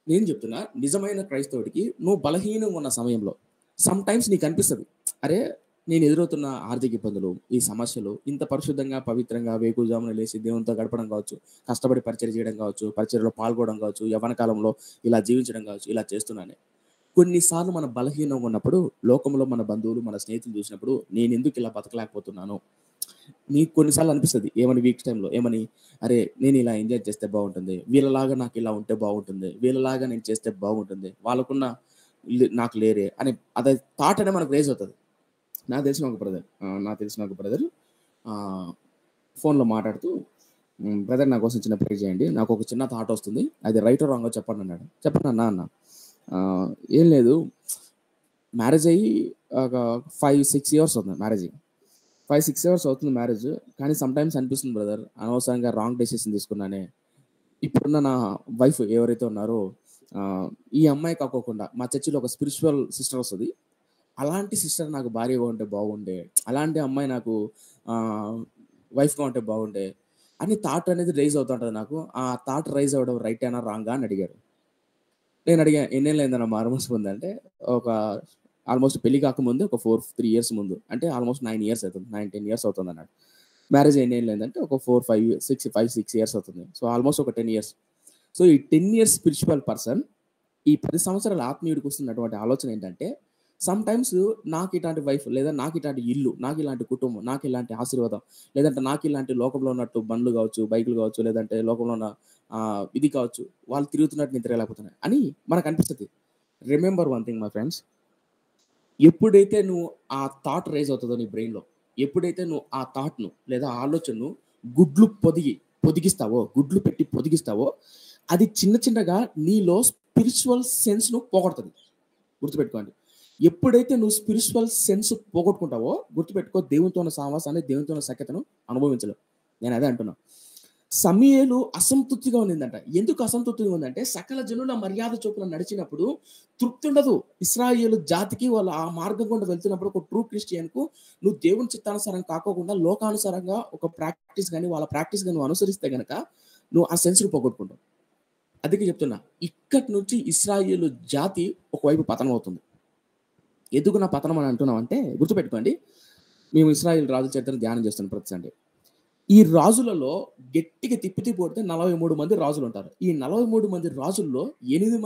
నేను చెప్తున్నా, నిజమైన క్రైస్తవుడికి నువ్వు బలహీనంగా ఉన్న సమయంలో సమ్ టైమ్స్ నీకు అనిపిస్తుంది, అరే నేను ఎదురవుతున్న ఆర్థిక ఇబ్బందులు, ఈ సమస్యలు, ఇంత పరిశుద్ధంగా పవిత్రంగా వేకుజామున లేచి దేవునితో గడపడం కావచ్చు, కష్టపడి పరిచర్య చేయడం కావచ్చు, పరిచర్యలో పాల్గొనడం కావచ్చు, యవ్వన కాలంలో ఇలా జీవించడం కావచ్చు, ఇలా చేస్తున్నానే. కొన్నిసార్లు మన బలహీనంగా ఉన్నప్పుడు లోకంలో మన బంధువులు, మన స్నేహితులు చూసినప్పుడు నేను ఎందుకు ఇలా బతకలేకపోతున్నాను, నీకు కొన్నిసార్లు అనిపిస్తుంది. ఏమని వీక్ టైంలో ఏమని, అరే నేను ఇలా ఎంజాయ్ చేస్తే బాగుంటుంది, వీళ్ళలాగా నాకు ఇలా ఉంటే బాగుంటుంది, వీళ్ళలాగా నేను చేస్తే బాగుంటుంది, వాళ్ళకున్న నాకు లేరే అనే అదే థాట్ అనే మనకు రేజ్ అవుతుంది. నాకు తెలిసిన ఒక బ్రదర్ ఫోన్లో మాట్లాడుతూ, బ్రదర్ నా కోసం చిన్న ప్రే చేయండి, నాకు ఒక చిన్న థాట్ వస్తుంది, అది రైట్ రాంగో చెప్పండి అన్నాడు. చెప్పండి అన్న. ఏం లేదు, మ్యారేజ్ అయ్యి ఒక 5-6 years అవుతుంది మ్యారేజ్ 5-6 years అవుతుంది మ్యారేజ్. కానీ సమ్టైమ్స్ అనిపిస్తుంది బ్రదర్, అనవసరంగా రాంగ్ డెసిషన్ తీసుకున్నానే. ఇప్పుడున్న నా వైఫ్ ఎవరైతే ఉన్నారో, ఈ అమ్మాయి కాకోకుండా మా చర్చిలో ఒక స్పిరిచువల్ సిస్టర్ వస్తుంది, అలాంటి సిస్టర్ నాకు భార్యగా ఉంటే బాగుండే, అలాంటి అమ్మాయి నాకు వైఫ్గా ఉంటే బాగుండే అని థాట్ అనేది రైజ్ అవుతుంటుంది నాకు. ఆ థాట్ రైజ్ అవ్వడం రైట్ అయినా రాంగా అని అడిగారు. నేను అడిగా, ఎన్నేళ్ళు అయిందన్న మారుమూసి ముందంటే, ఒక ఆల్మోస్ట్ పెళ్లి కాకముందు ఒక 3 years ముందు, అంటే ఆల్మోస్ట్ 9 years అవుతుంది, 9-10 years అవుతుంది అన్నాడు. మ్యారేజ్ ఎన్నేళ్ళు అయిందంటే ఒక 4-5-6 years అవుతుంది. సో ఆల్మోస్ట్ ఒక 10 years. సో ఈ 10 years స్పిరిచువల్ పర్సన్ ఈ 10 సంవత్సరాల ఆత్మీయుడికి వస్తున్నటువంటి ఆలోచన ఏంటంటే, సమ్ టైమ్స్ నాకు ఇలాంటి వైఫ్, లేదా నాకు ఇలాంటి ఇల్లు, నాకు ఇలాంటి కుటుంబం, నాకు ఇలాంటి ఆశీర్వాదం, లేదంటే నాకు ఇలాంటి లోకంలో ఉన్నట్టు బండ్లు కావచ్చు, బైకులు కావచ్చు, లేదంటే లోకంలో ఉన్న ఇది కావచ్చు, వాళ్ళు తిరుగుతున్నట్టు నేను తిరగలేకపోతున్నాయి అని మనకు అనిపిస్తుంది. Remember one thing my friends, ఎప్పుడైతే నువ్వు ఆ థాట్ రైజ్ అవుతుందో నీ బ్రెయిన్లో, ఎప్పుడైతే నువ్వు ఆ థాట్ను లేదా ఆలోచనను గుడ్లు పెట్టి పొదిగిస్తావో, అది చిన్న చిన్నగా నీలో స్పిరిచువల్ సెన్స్ను పోగొడుతుంది. గుర్తుపెట్టుకోండి, ఎప్పుడైతే నువ్వు స్పిరిచువల్ సెన్స్ పోగొట్టుకుంటావో, గుర్తుపెట్టుకో, దేవునితో ఉన్న సావాసాన్ని, దేవునితో ఉన్న సఖ్యతను అనుభవించలేవు. నేను అదే అంటున్నా. సమూయేలు అసంతృప్తిగా ఉండిందంట. ఎందుకు అసంతృప్తిగా ఉందంటే, సకల జనుల మర్యాద చొప్పున నడిచినప్పుడు తృప్తి ఉండదు. ఇశ్రాయేలు జాతికి వాళ్ళు ఆ మార్గం గుండా వెళ్తున్నప్పుడు, ఒక ట్రూ క్రిస్టియన్కు నువ్వు దేవుని చిత్తానుసారం కాకోకుండా లోకానుసారంగా ఒక ప్రాక్టీస్ కానీ వాళ్ళ ప్రాక్టీస్ కానీ నువ్వు అనుసరిస్తే గనక నువ్వు ఆ సెన్స్ను పోగొట్టుకుంటావు. అందుకే చెప్తున్నా, ఇక్కడి నుంచి ఇశ్రాయేలు జాతి ఒకవైపు పతనం అవుతుంది. ఎందుకు నా పతనం అని అంటున్నాం అంటే, గుర్తుపెట్టుకోండి, మేము ఇశ్రాయేలు రాజుల చరిత్రను ధ్యానం చేస్తున్నాం ప్రతి సండే. ఈ రాజులలో గట్టిగా తిప్పి కొడితే 43 మంది రాజులు ఉంటారు. ఈ 43 మంది రాజుల్లో 7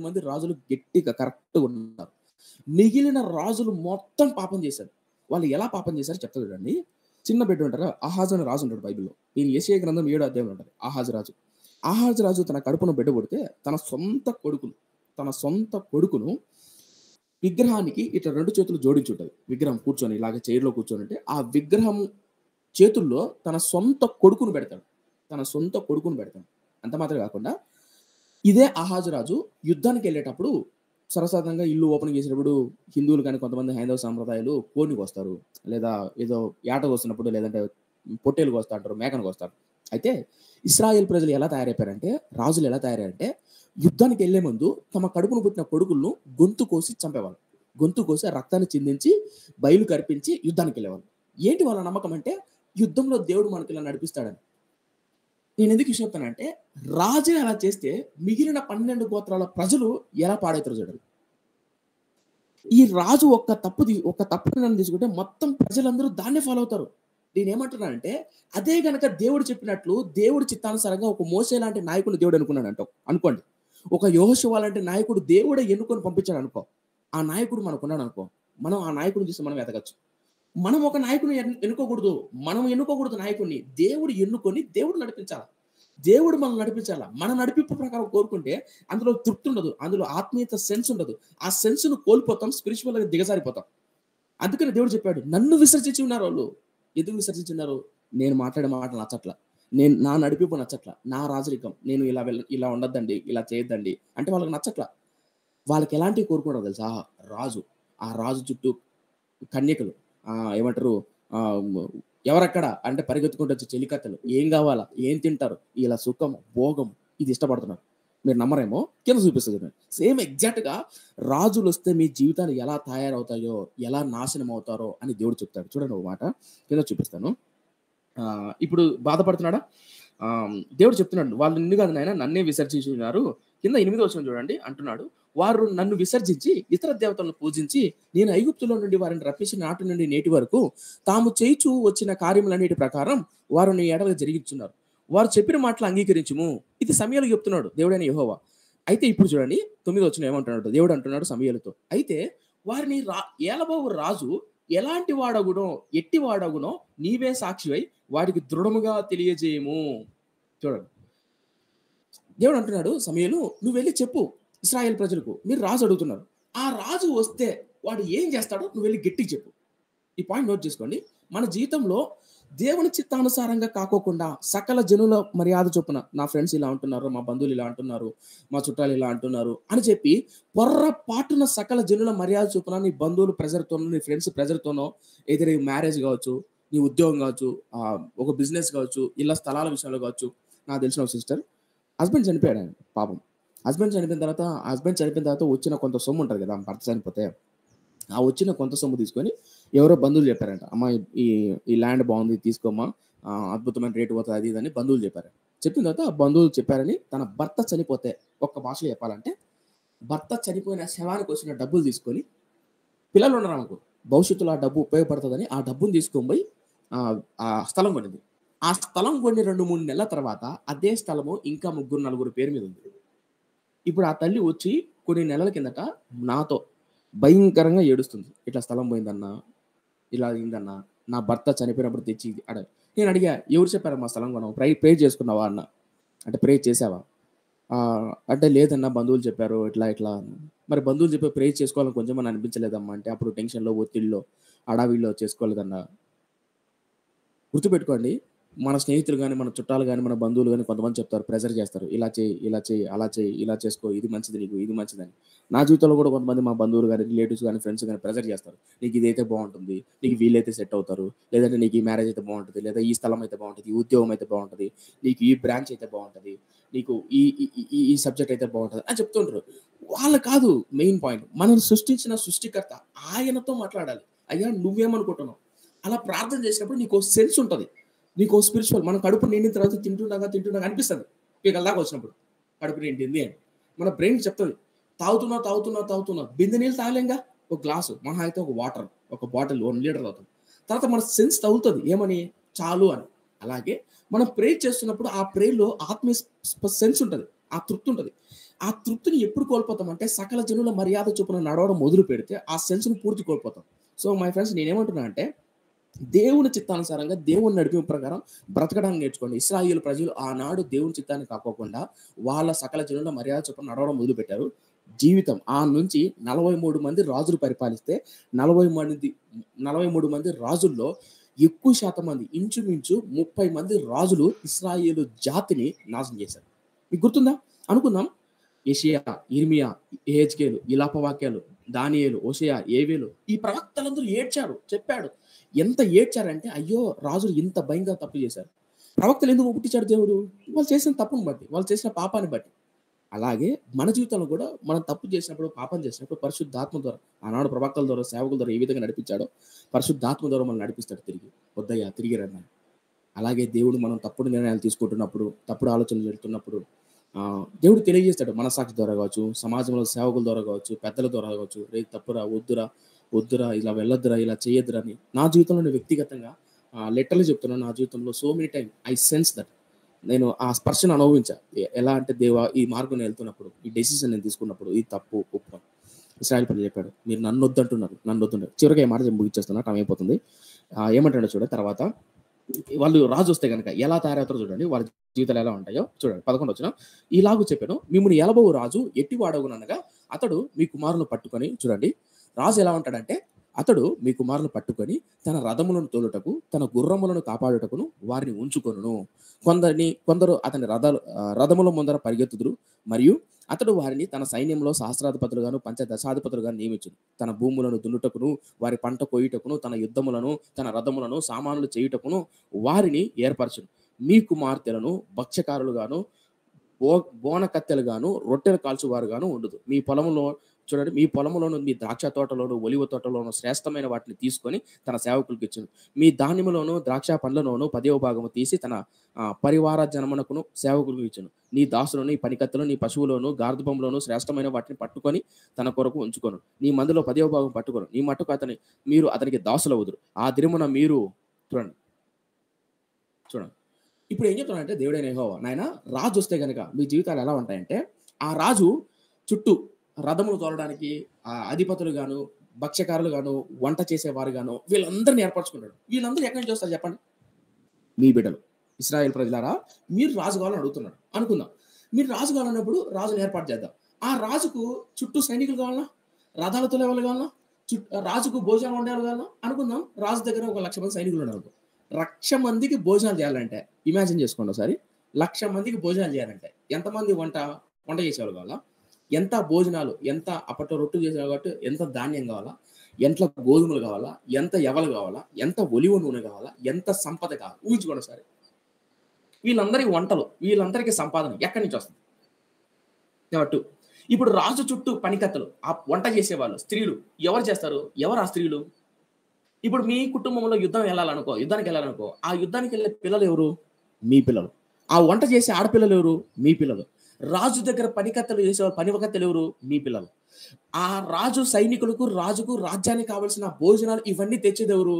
మంది రాజులు గట్టిగా కరెక్ట్గా ఉన్నారు. మిగిలిన రాజులు మొత్తం పాపం చేశారు. వాళ్ళు ఎలా పాపం చేశారో చెప్తా చూడండి. చిన్న బిడ్డ ఉంటారు, ఆహాజు అని రాజు ఉంటాడు బైబిల్లో. ఈయన యెషయా గ్రంథం 7వ అధ్యాయంలో ఉంటారు. ఆహాజు రాజు తన కడుపున బిడ్డ పుడితే తన సొంత కొడుకును విగ్రహానికి ఇట్లా 2 చేతులు జోడించి ఉంటుంది. విగ్రహం కూర్చొని ఇలాగ చైర్లో కూర్చొని ఉంటే, ఆ విగ్రహం చేతుల్లో తన సొంత కొడుకును పెడతాడు. అంత మాత్రమే కాకుండా, ఇదే ఆహాజు రాజు యుద్ధానికి వెళ్ళేటప్పుడు సరసాదంగా ఇల్లు ఓపెనింగ్ చేసేటప్పుడు హిందువులు కానీ కొంతమంది హైందవ సాంప్రదాయాలు కోడిని కోస్తారు, లేదా ఏదో ఏట కోస్తున్నప్పుడు, లేదంటే పొట్టేలు కోస్తా అంటారు, మేకను కోస్తారు. అయితే ఇశ్రాయేల్ ప్రజలు ఎలా తయారైపోయారంటే, రాజులు ఎలా తయారయ్యారంటే, యుద్ధానికి వెళ్లే ముందు తమ కడుపును పుట్టిన కొడుకులను గొంతు కోసి చంపేవాళ్ళు. గొంతు కోసి రక్తాన్ని చిందించి బయలు కర్పించి యుద్ధానికి వెళ్ళేవాళ్ళు. ఏంటి వాళ్ళ నమ్మకం అంటే, యుద్ధంలో దేవుడు మనకి ఇలా నడిపిస్తాడని. నేను ఎందుకు చెప్తానంటే, రాజే అలా చేస్తే మిగిలిన 12 గోత్రాల ప్రజలు ఎలా పాడవుతారు చూడండి. ఈ రాజు ఒక్క తప్పు నిర్ణయం తీసుకుంటే మొత్తం ప్రజలందరూ దాన్నే ఫాలో అవుతారు. నేను ఏమంటున్నానంటే, అదే గనక దేవుడు చెప్పినట్లు దేవుడి చిత్తానుసారంగా ఒక మోసే లాంటి నాయకుడు దేవుడు అనుకోండి, ఒక యెహోషువ లాంటి నాయకుడు దేవుడే ఎన్నుకొని పంపించాడు అనుకో, ఆ నాయకుడు మనకున్నాడు అనుకో, మనం ఆ నాయకుడిని చూసి మనం ఎదగచ్చు. మనం ఒక నాయకుని ఎన్నుకోకూడదు నాయకుడిని. దేవుడు ఎన్నుకొని దేవుడు నడిపించాలి. దేవుడు మనం నడిపించాలా. మన నడిపింపు ప్రకారం కోరుకుంటే అందులో తృప్తి ఉండదు, అందులో ఆత్మీయత సెన్స్ ఉండదు. ఆ సెన్స్ ను కోల్పోతాం, స్పిరిచువల్ గా దిగజారిపోతాం. అందుకని దేవుడు చెప్పాడు, నన్ను విసర్జించి ఉన్నారు వాళ్ళు, ఎందుకు విసర్జించున్నారు? నేను మాట్లాడే మాటలు నచ్చట్ల, నా నడిపింపు నచ్చట్ల, నా రాజరికం, నేను ఇలా ఉండొద్దండి, ఇలా చేయొద్దండి అంటే వాళ్ళకి నచ్చట్ల. వాళ్ళకి ఎలాంటివి కోరుకుంటారు తెలుసా? రాజు, ఆ రాజు చుట్టూ కన్యకలు, ఏమంటారు, ఎవరక్కడ అంటే పరిగెత్తుకుంటూ వచ్చే చెలికత్తెలు, ఏం కావాలా, ఏం తింటారు, ఇలా సుఖం భోగం, ఇది ఇష్టపడుతున్నారు. మీరు నమ్మరేమో, కింద చూపిస్తుంది. సేమ్ ఎగ్జాక్ట్గా రాజులు వస్తే మీ జీవితాలు ఎలా తయారవుతాయో, ఎలా నాశనం అవుతారో అని దేవుడు చెప్తాడు. చూడండి ఒక మాట కింద చూపిస్తాను. ఇప్పుడు బాధపడుతున్నాడా? దేవుడు చెప్తున్నాడు, వాళ్ళు నిన్ను కాదు నాయన నన్నే విసర్జించున్నారు. కింద 8వ వచనం చూడండి, అంటున్నాడు, వారు నన్ను విసర్జించి ఇతర దేవతలను పూజించి నేను ఐగుప్తులో నుండి వారిని రప్పించిన నాటి నుండి నేటి వరకు తాము చేయిచూ వచ్చిన కార్యములన్నిటి ప్రకారం వారు నీ ఎడల జరిగించున్నారు. వారు చెప్పిన మాటలు అంగీకరించుము. ఇది సమూయేలుకు చెప్తున్నాడు దేవుడైన యెహోవా. అయితే ఇప్పుడు చూడండి 9వ వచనం ఏమంటున్నాడు, దేవుడు అంటున్నాడు సమూయేలుతో, అయితే వారిని ఏలబోవు రాజు ఎలాంటి వాడగునో ఎట్టి వాడగునో నీవే సాక్షివై వాడికి దృఢముగా తెలియజేయము. చూడండి, దేవుడు అంటున్నాడు సమూయేలు, నువ్వు వెళ్ళి చెప్పు ఇశ్రాయేల్ ప్రజలకు, మీరు రాజు అడుగుతున్నారు, ఆ రాజు వస్తే వాడు ఏం చేస్తాడో నువ్వు వెళ్ళి గట్టిగా చెప్పు. ఈ పాయింట్ నోట్ చేసుకోండి. మన జీవితంలో దేవుని చిత్తానుసారంగా కాకోకుండా సకల జనుల మర్యాద చొప్పున, నా ఫ్రెండ్స్ ఇలా అంటున్నారు, మా బంధువులు ఇలా అంటున్నారు, మా చుట్టాలు ఇలా అంటున్నారు అని చెప్పి పొర్రపాటున సకల జనుల మర్యాద చొప్పున నీ బంధువులు ప్రెజర్తోనో, నీ ఫ్రెండ్స్ ప్రెజర్తోనో, ఏదైనా మ్యారేజ్ కావచ్చు, నీ ఉద్యోగం కావచ్చు, ఒక బిజినెస్ కావచ్చు, ఇళ్ళ స్థలాల విషయంలో కావచ్చు. నాకు తెలిసిన ఒక సిస్టర్ హస్బెండ్ చనిపోయాడు, ఆయన పాపం. హస్బెండ్ చనిపోయిన తర్వాత వచ్చిన కొంత సొమ్ము ఉంటుంది కదా, భర్త చనిపోతే ఆ వచ్చిన కొంత సొమ్ము తీసుకొని ఎవరో బంధువులు చెప్పారంట, అమ్మ ఈ ల్యాండ్ బాగుంది తీసుకోమ్మా, అద్భుతమైన రేటు పోతుంది అది ఇదని బంధువులు చెప్పారు. చెప్పిన తర్వాత ఆ బంధువులు చెప్పారని తన భర్త చనిపోతే, ఒక్క భాషలో చెప్పాలంటే భర్త చనిపోయిన శవానికి వచ్చిన డబ్బులు తీసుకొని, పిల్లలు ఉన్నారు అనుకో, భవిష్యత్తులో ఆ డబ్బు ఉపయోగపడుతుందని ఆ డబ్బును తీసుకొని పోయి ఆ స్థలం కొనింది. ఆ స్థలం కొన్ని 2-3 నెలల తర్వాత అదే స్థలము ఇంకా 3-4 పేరు మీద ఉంది. ఇప్పుడు ఆ తల్లి వచ్చి కొన్ని నెలల కిందట నాతో భయంకరంగా ఏడుస్తుంది, ఇట్లా స్థలం పోయిందన్నా, ఇలా అయిందన్నా, నా భర్త చనిపోయినప్పుడు తెచ్చి నేను అడిగా, ఎవరు చెప్పారు మా స్థలం కొన్నావు, ప్రే చేసుకున్నావా అన్న, అంటే ప్రే చేసావా అంటే లేదన్నా బంధువులు చెప్పారు ఇట్లా. మరి బంధువులు చెప్పి ప్రే చేసుకోవాలని కొంచెం అని అనిపించలేదమ్మా అంటే, అప్పుడు టెన్షన్లో ఒత్తిడిలో అడావిల్లో చేసుకోలేదన్నా. గుర్తుపెట్టుకోండి, మన స్నేహితులు కానీ, మన చుట్టాలు కానీ, మన బంధువులు కానీ కొంతమంది చెప్తారు, ప్రెజర్ చేస్తారు, ఇలా చేయి, అలా చేయి, ఇలా చేసుకో, ఇది మంచిది నీకు, ఇది మంచిదని. నా జీవితంలో కూడా కొంతమంది మా బంధువులు కానీ, రిలేటివ్స్ కానీ, ఫ్రెండ్స్ కానీ ప్రెజర్ చేస్తారు, నీకు ఇదైతే బాగుంటుంది, నీకు వీళ్ళైతే సెట్ అవుతారు, లేదంటే నీకు ఈ మ్యారేజ్ అయితే బాగుంటుంది, లేదా ఈ స్థలం అయితే బాగుంటుంది, ఈ ఉద్యోగం అయితే బాగుంటుంది, నీకు ఈ బ్రాంచ్ అయితే బాగుంటుంది, నీకు ఈ సబ్జెక్ట్ అయితే బాగుంటుంది అని చెప్తుంటారు. వాళ్ళు కాదు మెయిన్ పాయింట్. మనం సృష్టించిన సృష్టికర్త ఆయనతో మాట్లాడాలి. అయ్యా నువ్వేమనుకుంటున్నావు, అలా ప్రార్థన చేసినప్పుడు నీకు సెన్స్ ఉంటుంది, నీకు స్పిరిచువల్. మన కడుపు నిండిన తర్వాత తింటున్నాగా అనిపిస్తుంది, పీకల దాకా వచ్చినప్పుడు కడుపు నిండింది అని మన బ్రెయిన్ చెప్తుంది. తాగుతున్నా బిందె నీళ్ళు తాగలేంగా, ఒక గ్లాసు మహా అయితే ఒక వాటర్, ఒక బాటిల్ 1 లీటర్ తాగుతాం. తర్వాత మన సెన్స్ తగులుతుంది ఏమని, చాలు అని. అలాగే మనం ప్రే చేస్తున్నప్పుడు ఆ ప్రేలో ఆత్మీయ సెన్స్ ఉంటుంది, ఆ తృప్తి ఉంటుంది. ఆ తృప్తిని ఎప్పుడు కోల్పోతాం అంటే, సకల జనుల మర్యాద చొప్పున నడవడం మొదలు పెడితే ఆ సెన్స్ని పూర్తి కోల్పోతాం. సో మై ఫ్రెండ్స్, నేనేమంటున్నా అంటే, దేవుని చిత్తానుసారంగా దేవుని నడిపింపు ప్రకారం బ్రతకడానికి నేర్చుకోండి. ఇశ్రాయేలు ప్రజలు ఆనాడు దేవుని చిత్తాన్ని కాకోకుండా వాళ్ళ సకల జనుల మర్యాద చొప్పున నడవడం మొదలుపెట్టారు. జీవితం ఆ నుంచి 43 మంది రాజులు పరిపాలిస్తే 43 మంది రాజుల్లో ఎక్కువ శాతం మంది, ఇంచుమించు 30 మంది రాజులు ఇశ్రాయేలు జాతిని నాశనం చేశారు. మీకు గుర్తుందా? అనుకుందాం, యెషయా, ఇర్మియా, యెహెజ్కేలు, విలాపవాక్యాలు, దానియేలు, హోషేయ, ఏవేలు, ఈ ప్రవక్తలందరూ ఏడ్చారు, చెప్పాడు. ఎంత ఏడ్చారంటే, అయ్యో రాజులు ఇంత భయంగా తప్పు చేశారు. ప్రవక్తలు ఎందుకు పుట్టించాడు దేవుడు? వాళ్ళు చేసిన తప్పును బట్టి, వాళ్ళు చేసిన పాపాన్ని బట్టి. అలాగే మన జీవితంలో కూడా మనం తప్పు చేసినప్పుడు, పాపం చేసినప్పుడు పరిశుద్ధాత్మ ద్వారా, ఆనాడు ప్రవక్తల ద్వారా, సేవకుల ద్వారా ఏ విధంగా నడిపించాడో పరిశుద్ధాత్మ ద్వారా మనం నడిపిస్తాడు. వద్దయ్యా తిరిగి రండి. అలాగే దేవుడు మనం తప్పుడు నిర్ణయాలు తీసుకుంటున్నప్పుడు, తప్పుడు ఆలోచనలు జరుగుతున్నప్పుడు దేవుడు తెలియజేస్తాడు. మనసాక్షి ద్వారా కావచ్చు, సమాజంలో సేవకుల ద్వారా కావచ్చు, పెద్దల ద్వారా కావచ్చు, రేపు తప్పురా, వద్దురా, ఇలా వెళ్ళొద్దురా, ఇలా చేయొద్దురా అని. నా జీవితంలో నేను వ్యక్తిగతంగా లెటర్లు చెప్తున్నాను. నా జీవితంలో so many time I sense that, నేను ఆ స్పర్శను అనుభవించా. ఎలా అంటే, దేవా ఈ మార్గం వెళ్తున్నప్పుడు, ఈ డెసిషన్ నేను తీసుకున్నప్పుడు, ఈ తప్పు ఒప్పుకోను. ఇశ్రాయేలు ప్రజలు చెప్పాడు, మీరు నన్ను వద్దంటున్నారు. చివరిగా ఈ మాట ముగించేస్తున్నా, టైం అయిపోతుంది. ఏమంటాడో చూడండి. తర్వాత వాళ్ళు రాజు వస్తే కనుక ఎలా తయారవుతారో చూడండి, వాళ్ళ జీవితాలు ఎలా ఉంటాయో చూడండి. 11 వచ్చిన, ఇలాగూ చెప్పాను, మిమ్మల్ని ఏలబోవు రాజు ఎట్టి వాడగునగా అతడు మీ కుమారులను పట్టుకొని, చూడండి రాజు ఎలా ఉంటాడంటే, అతడు మీ కుమారులను పట్టుకొని తన రథములను తోలుటకు తన గుర్రములను కాపాడుటకును వారిని ఉంచుకొనును. కొందరు అతని రథముల ముందర పరిగెత్తుదురు, మరియు అతడు వారిని తన సైన్యంలో సహస్రాధిపతులుగాను పంచదశాధిపతులుగాను నియమించును. తన భూములను దున్నుటకును వారి పంట కోయుటకును తన యుద్ధములను తన రథములను సామానులు చేయుటకును వారిని ఏర్పరచును. మీ కుమార్తెలను భక్ష్యకారులుగాను బోన కత్తెలుగాను రొట్టెలు కాల్చువారుగాను ఉండదు. మీ పొలములోను మీ ద్రాక్ష తోటలోను ఒలివ తోటలోను శ్రేష్టమైన వాటిని తీసుకొని తన సేవకులకు ఇచ్చును. మీ ధాన్యములోను ద్రాక్ష పండ్లలోను 10వ భాగము తీసి తన పరివార జనమునకును సేవకులకు ఇచ్చును. నీ దాసులను నీ పనికత్తెలు నీ పశువులోను గార్ధపంలోను శ్రేష్టమైన వాటిని పట్టుకొని తన కొరకు ఉంచుకొను. నీ మందులో 10వ భాగం పట్టుకొను. నీ మట్టుకు మీరు అతనికి దాసులవుదురు. ఆ దినమున మీరు చూడండి ఇప్పుడు ఏం చెప్తున్నాడంటే దేవుడైన యెహోవా, నాయన రాజు వస్తే కనుక మీ జీవితాలు ఎలా ఉంటాయంటే, ఆ రాజు చుట్టూ రథములు తోలడానికి అధిపతులు గాను భక్ష్యకారులు గాను వంట చేసేవారు గాను వీళ్ళందరినీ ఏర్పరచుకుంటాడు. వీళ్ళందరూ ఎక్కడి నుంచి వస్తారు చెప్పండి? మీ బిడ్డలు ఇశ్రాయేల్ ప్రజలారా, మీరు రాజు కావాలని అడుగుతున్నాడు అనుకుందాం. మీరు రాజు కావాలన్నప్పుడు రాజును ఏర్పాటు చేద్దాం. ఆ రాజుకు చుట్టూ సైనికులు కావాలా, రథాలతో లేవాలి కావాలా, రాజుకు భోజనం వండేవాళ్ళు కావాలా అనుకుందాం. రాజు దగ్గర 1,00,000 మంది సైనికులు ఉన్నారు. 1,00,000 మందికి భోజనాలు చేయాలంటే ఇమాజిన్ చేసుకోండి ఒకసారి. 1,00,000 మందికి భోజనాలు చేయాలంటే ఎంతమంది వంట చేసేవాళ్ళు కావాలా, ఎంత భోజనాలు, ఎంత అప్పట్లో రొట్టెలు చేసేవాళ్ళు కాబట్టి ఎంత ధాన్యం కావాలా, ఎంత గోధుమలు కావాలా, ఎంత ఎవలు కావాలా, ఎంత ఒలివ నూనె కావాలా, ఎంత సంపద కావాలి ఊహించుకోండి ఒకసారి. వీళ్ళందరికీ వంటలు, వీళ్ళందరికీ సంపాదన ఎక్కడి నుంచి వస్తుంది? కాబట్టి ఇప్పుడు రాజు చుట్టూ పనికత్తలు, ఆ వంట చేసేవాళ్ళు స్త్రీలు ఎవరు చేస్తారు? ఎవరు ఆ స్త్రీలు? ఇప్పుడు మీ కుటుంబంలో యుద్ధానికి వెళ్ళాలనుకో, ఆ యుద్ధానికి వెళ్ళే పిల్లలు ఎవరు? మీ పిల్లలు. ఆ వంట చేసే ఆడపిల్లలు ఎవరు? మీ పిల్లలు. రాజు దగ్గర పనికత్తలు చేసేవాళ్ళు పనికత్తలు ఎవరు? మీ పిల్లలు. ఆ రాజు సైనికులకు, రాజుకు, రాజ్యానికి కావలసిన భోజనాలు ఇవన్నీ తెచ్చేది ఎవరు?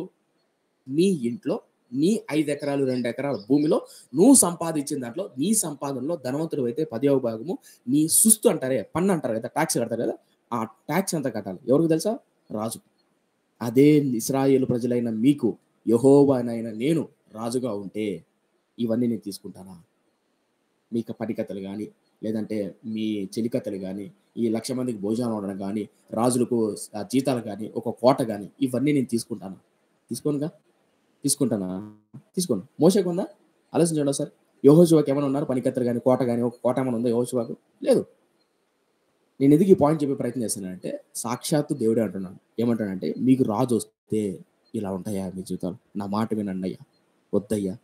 నీ ఇంట్లో నీ 5 ఎకరాలు 2 ఎకరాల భూమిలో నువ్వు సంపాదించిన దాంట్లో నీ సంపాదనలో ధనవంతుడు అయితే 10వ భాగము నీ సుస్తు అంటారే, పన్ను అంటారు కదా, ట్యాక్స్ కడతారు కదా, ఆ ట్యాక్స్ అంతా కట్టాలి. ఎవరికి తెలుసా? రాజు. అదే ఇశ్రాయేలు ప్రజలైన మీకు యెహోవానైన నేను రాజుగా ఉంటే ఇవన్నీ నేను తీసుకుంటానా? మీకు పనికత్తలు కానీ, లేదంటే మీ చెలికత్తలు కానీ, ఈ 1,00,000 మందికి భోజనం ఉండడం కానీ, రాజులకు జీతాలు కానీ, ఒక కోట కానీ, ఇవన్నీ నేను తీసుకుంటాను. తీసుకుంటానా? తీసుకోను. మోషేకు ఉందా? ఆలోచించండి సార్. యెహోషువకి ఏమైనా ఉన్నారు పనికత్తలు కానీ, కోట కానీ, ఒక కోట ఏమైనా ఉందా యెహోషువకు? లేదు. నేను ఎందుకు ఈ పాయింట్ చెప్పే ప్రయత్నం చేస్తున్నానంటే, సాక్షాత్తు దేవుడే అంటున్నాను. ఏమంటానంటే, మీకు రాజు వస్తే ఇలా ఉంటాయా మీ జీవితాలు? నా మాట వినండి అయ్యా, వద్దయ్యా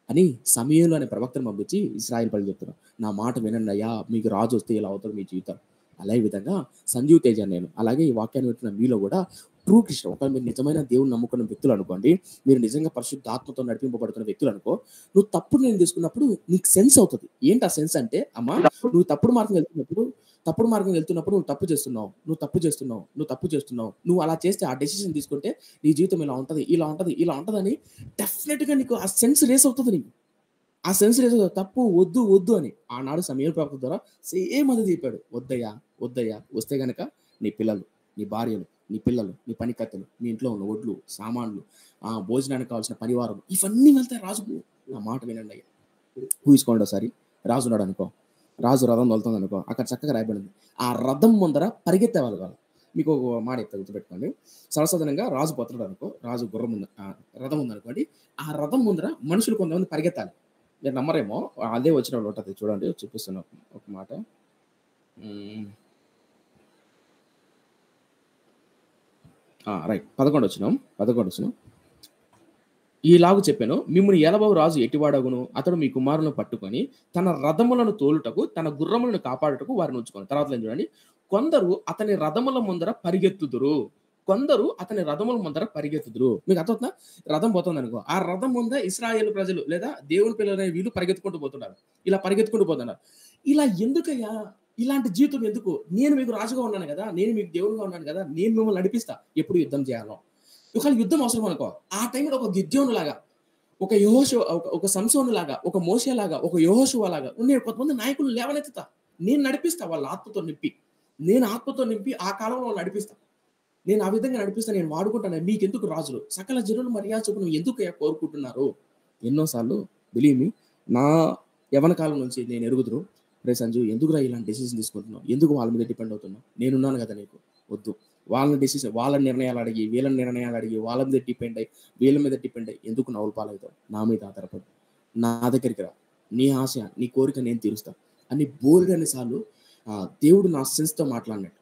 అని సమూయేలు అనే ప్రవక్తను పంపించి ఇశ్రాయేలు ప్రజలు చెప్తున్నారు. నా మాట వినండి అయ్యా, మీకు రాజు వస్తే ఇలా అవుతారు మీ జీవితాలు. అలాగే విధంగా సంజీవ్ తేజ నేను, అలాగే ఈ వాక్యాన్ని వింటున్న మీలో కూడా ట్రూ క్రిస్టియన్, ఒకవేళ మీరు నిజమైన దేవుని నమ్ముకున్న వ్యక్తులు అనుకోండి, మీరు నిజంగా పరిశుద్ధ ఆత్మతో నడిపింపబడుతున్న వ్యక్తులు అనుకో, నువ్వు తప్పుడు నేను తీసుకున్నప్పుడు నీకు సెన్స్ అవుతుంది. ఏంటి ఆ సెన్స్ అంటే, అమ్మా నువ్వు తప్పుడు మార్గం వెళ్తున్నప్పుడు నువ్వు తప్పు చేస్తున్నావు, నువ్వు అలా చేస్తే ఆ డెసిషన్ తీసుకుంటే నీ జీవితం ఇలా ఉంటుంది అని డెఫినెట్ గా నీకు ఆ సెన్స్ రేస్ అవుతుంది. నీకు ఆ సెన్స్ రేస్ అవుతుంది. తప్పు వద్దు అని ఆనాడు సమూయేలు ప్రవక్త ద్వారా సేమ్ అది చెప్పాడు. వద్దయ్యా వస్తే గనక నీ పిల్లలు, నీ భార్యలు, నీ పిల్లలు, నీ పనికత్తెలు, నీ ఇంట్లో ఉన్న ఒడ్లు, సామాన్లు, ఆ భోజనానికి కావాల్సిన పరివారం ఇవన్నీ వెళ్తాయి రాజుకు. నా మాట వినండి అయ్యా. ఊహించుకోండి ఒకసారి. రాజు ఉన్నాడు అనుకో, రాజు రథం తోలుతుంది అనుకో, అక్కడ చక్కగా రాయబడింది ఆ రథం ముందర పరిగెత్తేవాళ్ళు కాదు. మీకు ఒక మాట గుర్తుపెట్టుకోండి. సరసాధారణంగా రాజు పోతున్నాడు అనుకో, రాజు గుర్రం రథం ఉందనుకోండి, ఆ రథం ముందర మనుషులు కొంతమంది పరిగెత్తాలి. మీరు నమ్మరేమో, అదే వచ్చిన వాళ్ళు ఉంటుంది చూడండి, చూపిస్తున్నా ఒక మాట. రైట్ 11 వచ్చినాం. ఈలాగు చెప్పాను, మిమ్మల్ని ఏలబవు రాజు ఎట్టివాడగును, అతడు మీ కుమారులను పట్టుకొని తన రథములను తోలుటకు తన గుర్రములను కాపాడుటకు వారిని ఉంచుకొని. తర్వాత చూడండి, కొందరు అతని రథముల ముందర పరిగెత్తుదురు. మీకు అర్థమవుతుందా? రథం పోతుంది అనుకో, ఆ రథం ముందర ఇశ్రాయేలు ప్రజలు లేదా దేవుని పిల్లలైన వీళ్ళు పరిగెత్తుకుంటూ పోతున్నారు. ఇలా ఎందుకయ్యా? ఇలాంటి జీవితం ఎందుకు? నేను మీకు రాజుగా ఉన్నాను కదా, నేను మీకు దేవునిగా ఉన్నాను కదా, నేను మిమ్మల్ని నడిపిస్తా ఎప్పుడు యుద్ధం చేయాలో. ఒకవేళ యుద్ధం అవసరం అనుకో, ఆ టైంలో ఒక గిద్యోను లాగా, ఒక యెహోషువ, ఒక సంసోను లాగా, ఒక మోషే లాగా, ఒక యెహోషువ లాగా నేను కొంతమంది నాయకులు లేవనెత్తుతా. నేను నడిపిస్తా వాళ్ళ ఆత్మతో నింపి, ఆ కాలంలో వాళ్ళు నడిపిస్తా. నేను ఆ విధంగా నడిపిస్తా, నేను వాడుకుంటాను. మీకెందుకు రాజులు? సకల జనులు మర్యాద చొప్పున ఎందుకు కోరుకుంటున్నారు? ఎన్నోసార్లు బిలీవ్ మీ, నా యవన కాలం నుంచి నేను ఎరుగుదురు, రే సంజు ఎందుకురా ఇలాంటి డెసిషన్ తీసుకుంటున్నావు, ఎందుకు వాళ్ళ మీద డిపెండ్ అవుతున్నావు, నేనున్నాను కదా నీకు, వద్దు వాళ్ళ డెసిషన్, వాళ్ళ నిర్ణయాలు అడిగి, వీళ్ళ నిర్ణయాలు అడిగి, వాళ్ళ మీద డిపెండ్ అయ్యి, వీళ్ళ మీద డిపెండ్ అయ్యి ఎందుకు నవ్వులు పాలవుతావు? నా మీద ఆధారపడు, నా దగ్గరికి రా, నీ ఆశ, నీ కోరిక నేను తీరుస్తాను అని బోల్డ్ అన్నిసార్లు దేవుడు నా సెన్స్తో మాట్లాడినట్టు.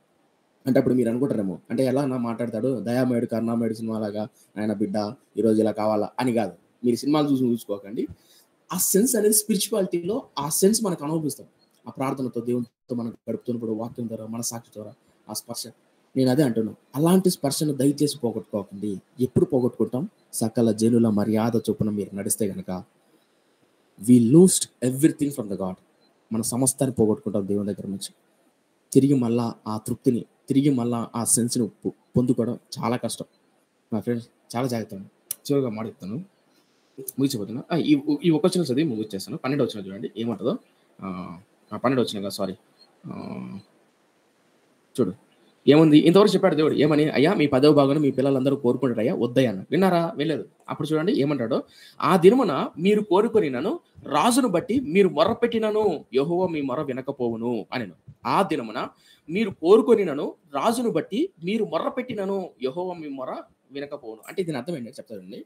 అంటే అప్పుడు మీరు అనుకుంటారేమో, అంటే ఎలా నా మాట్లాడతాడు, దయామేడు కరుణామేడు సినిమా లాగా, ఆయన బిడ్డ ఈరోజు ఇలా కావాలా అని కాదు. మీరు సినిమాలు చూసుకోకండి. ఆ సెన్స్ అనేది స్పిరిచువాలిటీలో ఆ సెన్స్ మనకు అనుభవిస్తాం. ఆ ప్రార్థనతో, దేవునితో మనం గడుపుతున్నప్పుడు, వాక్యం ద్వారా, మన సాక్షి ద్వారా ఆ స్పర్శ. నేను అదే అంటున్నాను, అలాంటి స్పర్శను దయచేసి పోగొట్టుకోకండి. ఎప్పుడు పోగొట్టుకుంటాం? సకల జనుల మర్యాద చొప్పున మీరు నడిస్తే కనుక వి lost everything from the God. మన సమస్తాన్ని పోగొట్టుకుంటాం దేవుని దగ్గర నుంచి. తిరిగి మళ్ళా ఆ తృప్తిని, తిరిగి మళ్ళా ఆ సెన్స్ని పొందుకోవడం చాలా కష్టం. నా ఫ్రెండ్స్ చాలా జాగ్రత్త. చివరిగా మాట్లాడుతాను, ముగిసిపోతున్నా. ఈ ఒక వచ్చిన చదివి ముగిచ్చేస్తాను. 12 వచ్చిన చూడండి ఏమంటుందో. 12 వచ్చిన కదా, సారీ, చూడు ఏముంది. ఇంతవరకు చెప్పాడు దేవుడు ఏమని, అయ్యా మీ 10వ భాగం మీ పిల్లలందరూ కోరుకుంటారు అయ్యా, వద్దయ్యా అన్న. విన్నారా? వెళ్ళలేదు. అప్పుడు చూడండి ఏమంటాడో, ఆ దినమున మీరు కోరుకొనినను రాజును బట్టి మీరు మొర్ర పెట్టినను యెహోవా మీ మొర్ర వినకపోవును అనెను. ఆ దినమున మీరు కోరుకొనినను రాజును బట్టి మీరు మొర్ర పెట్టినను యెహోవా మీ మొర్ర వినకపోవును. అంటే దీని అర్థం ఏంటంటే చెప్తారండి.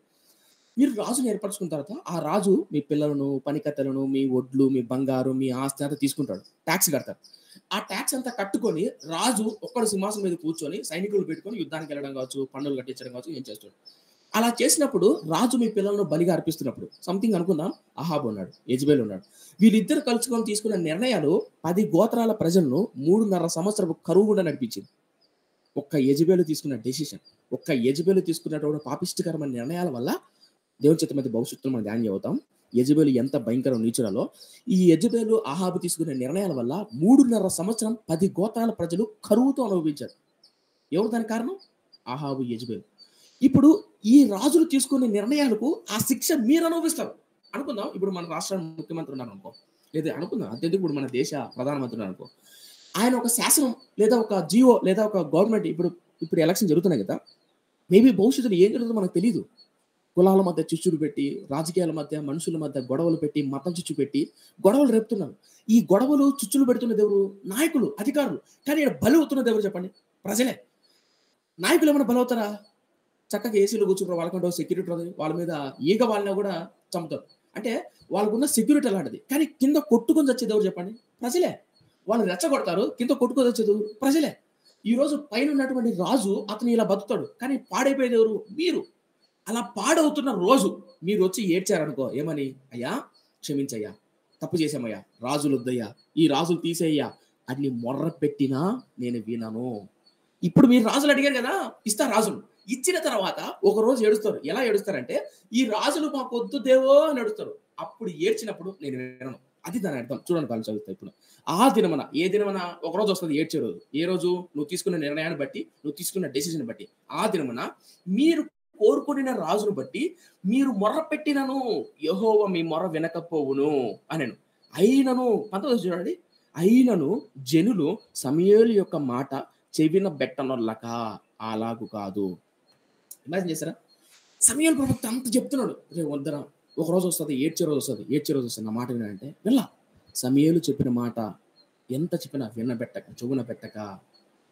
మీరు రాజుని ఏర్పరచుకున్న తర్వాత ఆ రాజు మీ పిల్లలను, పనికత్తెలను, మీ ఒడ్లు, మీ బంగారు, మీ ఆస్తి అంతా తీసుకుంటాడు, ట్యాక్స్ కడతాడు. ఆ ట్యాక్స్ అంతా కట్టుకొని రాజు ఒక్కడు సింహాసనం మీద కూర్చొని సైనికులు పెట్టుకొని యుద్ధానికి వెళ్ళడం కావచ్చు, పన్నులు కట్టించడం కావచ్చు, ఏం చేస్తాడు. అలా చేసినప్పుడు రాజు మీ పిల్లలను బలిగా అర్పిస్తున్నప్పుడు సంథింగ్ అనుకుందాం, అహాబు ఉన్నాడు, యెజబెల్ ఉన్నాడు, వీళ్ళిద్దరు కలుసుకొని తీసుకున్న నిర్ణయాలు 10 గోత్రాల ప్రజలను 3.5 సంవత్సరం కరువు గుండా నడిపించింది. ఒక్క యెజబెలు తీసుకున్న డెసిషన్, ఒక్క యెజబెలు తీసుకున్నటువంటి పాపిష్టికరమైన నిర్ణయాల వల్ల దేవుని చిత్తం మీద భవిష్యత్తులో మనం ధ్యానం అవుతాం. యెజబెలు ఎంత భయంకర నీచురాలో. ఈ యెజబెలు అహాబు తీసుకునే నిర్ణయాల వల్ల 3.5 సంవత్సరం 10 గోత్రాల ప్రజలు కరువుతో అనుభవించారు. ఎవరు దానికి కారణం? అహాబు, యెజబెలు. ఇప్పుడు ఈ రాజులు తీసుకునే నిర్ణయాలకు ఆ శిక్ష మీరు అనుభవిస్తారు. అనుకుందాం, ఇప్పుడు మన రాష్ట్ర ముఖ్యమంత్రి ఉన్నారు అనుకో, లేదా అనుకుందాం అంతేందుకు ఇప్పుడు మన దేశ ప్రధానమంత్రి ఉన్నారు అనుకో, ఆయన ఒక శాసనం లేదా ఒక జియో లేదా ఒక గవర్నమెంట్, ఇప్పుడు ఎలక్షన్ జరుగుతున్నాయి కదా, మేబీ భవిష్యత్తులో ఏం జరుగుతుందో మనకు తెలియదు. కులాల మధ్య చిచ్చులు పెట్టి, రాజకీయాల మధ్య, మనుషుల మధ్య గొడవలు పెట్టి, మతం చిచ్చు పెట్టి గొడవలు రేపుతున్నారు. ఈ గొడవలు చిచ్చులు పెడుతున్నది ఎవరు? నాయకులు, అధికారులు. కానీ ఇక్కడ బలి అవుతున్నది ఎవరు చెప్పండి? ప్రజలే. నాయకులు ఏమైనా బలవుతారా? చక్కగా ఏసీలో కూర్చుంటారు, వాళ్ళకంటే సెక్యూరిటీ ఉంది, వాళ్ళ మీద ఈగ వాళ్ళని కూడా చంపుతారు. అంటే వాళ్ళకున్న సెక్యూరిటీ అలాంటిది. కానీ కింద కొట్టుకొని వచ్చేది ఎవరు చెప్పండి? ప్రజలే. వాళ్ళు రెచ్చగొడతారు, కింద కొట్టుకొని వచ్చేది ప్రజలే. ఈ రోజు పైన ఉన్నటువంటి రాజు అతను ఇలా బతుకుతాడు, కానీ పాడైపోయేది ఎవరు? మీరు. అలా పాడవుతున్న రోజు మీరు వచ్చి ఏడ్చారనుకో, ఏమని? అయ్యా క్షమించయ్యా, తప్పు చేశామయ్యా, రాజులు వద్దయ్యా, ఈ రాజులు తీసేయ్యా అని మొర్ర పెట్టినా నేను వినను. ఇప్పుడు మీరు రాజులు అడిగారు కదా, ఇస్తా రాజులు. ఇచ్చిన తర్వాత ఒక రోజు ఏడుస్తారు. ఎలా ఏడుస్తారంటే, ఈ రాజులు మాకు వద్దు దేవో అని ఏడుస్తారు. అప్పుడు ఏడ్చినప్పుడు నేను వినను. అది దాని అర్థం. చూడండి వాళ్ళు చదువుతా. ఇప్పుడు ఆ దినమన, ఏ దినమన? ఒక రోజు వస్తుంది ఏడ్చే రోజు. ఏ రోజు? నువ్వు తీసుకున్న నిర్ణయాన్ని బట్టి, నువ్వు తీసుకున్న డెసిషన్ బట్టి. ఆ దినమన మీరు కోరుకున్న రాజును బట్టి మీరు మొర్ర పెట్టినను యెహోవా మీ మొర్ర వినకపోవును అనెను. అయినను 19 చూడండి, అయినను జనులు సమూయేలు యొక్క మాట చెవిన బెట్టనొల్లక అలాగు కాదు. ఇమాజిన్ చేస్తారా? సమూయేలు ప్రవక్త అంత చెప్తున్నాడు, రే వద్దరా, ఒక రోజు వస్తుంది, ఏడ్చే రోజు వస్తుంది, నా మాట వినంటే వినలా. సమూయేలు చెప్పిన మాట ఎంత చెప్పినా వినబెట్టక, చెవున పెట్టక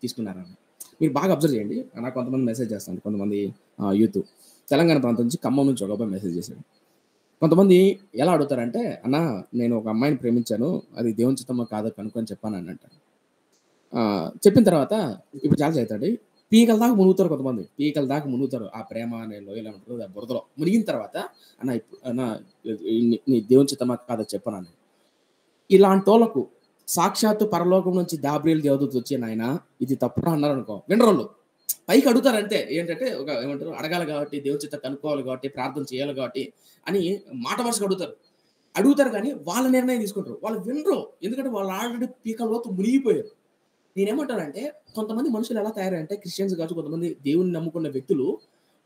తీసుకున్నారని మీరు బాగా అబ్జర్వ్ చేయండి. నాకు కొంతమంది మెసేజ్ చేస్తాను, కొంతమంది యూత్ తెలంగాణ ప్రాంతం నుంచి, ఖమ్మం నుంచి ఒక అబ్బాయి మెసేజ్ చేశాడు. కొంతమంది ఎలా అడుగుతారంటే, అన్న నేను ఒక అమ్మాయిని ప్రేమించాను, అది దేవుని చిత్తమో కాదో కనుక్కొని చెప్పాను అని అంటారు. చెప్పిన తర్వాత ఇప్పుడు చాలా చేస్తాడు, పీకల దాకా మునుగుతారు. కొంతమంది పీకల దాకా మునుగుతారు ఆ ప్రేమ అనే లోయలో ఉంటుంది, ఆ బురదలో మునిగిన తర్వాత, అన్న అన్న నీ దేవుని చిత్తమా కాదో చెప్పాను. ఇలాంటి వాళ్ళకు సాక్షాత్తు పరలోకం నుంచి గాబ్రియల్ దేవదూత వచ్చి, నాయన ఇది తప్పు అన్నారు అనుకో, వినరోళ్ళు పైకి అడుగుతారు అంతే. ఏంటంటే ఒక ఏమంటారు, అడగాలి కాబట్టి, దేవుని చిత్తం కనుక్కోవాలి కాబట్టి, ప్రార్థన చేయాలి కాబట్టి అని మాట వరుసగా అడుగుతారు కానీ వాళ్ళ నిర్ణయం తీసుకుంటారు. వాళ్ళు వినరు, ఎందుకంటే వాళ్ళు ఆల్రెడీ పీకల్లోతు మునిగిపోయారు. నేనేమంటానంటే, కొంతమంది మనుషులు ఎలా తయారంటే, క్రిస్టియన్స్ కావచ్చు, కొంతమంది దేవుని నమ్ముకున్న వ్యక్తులు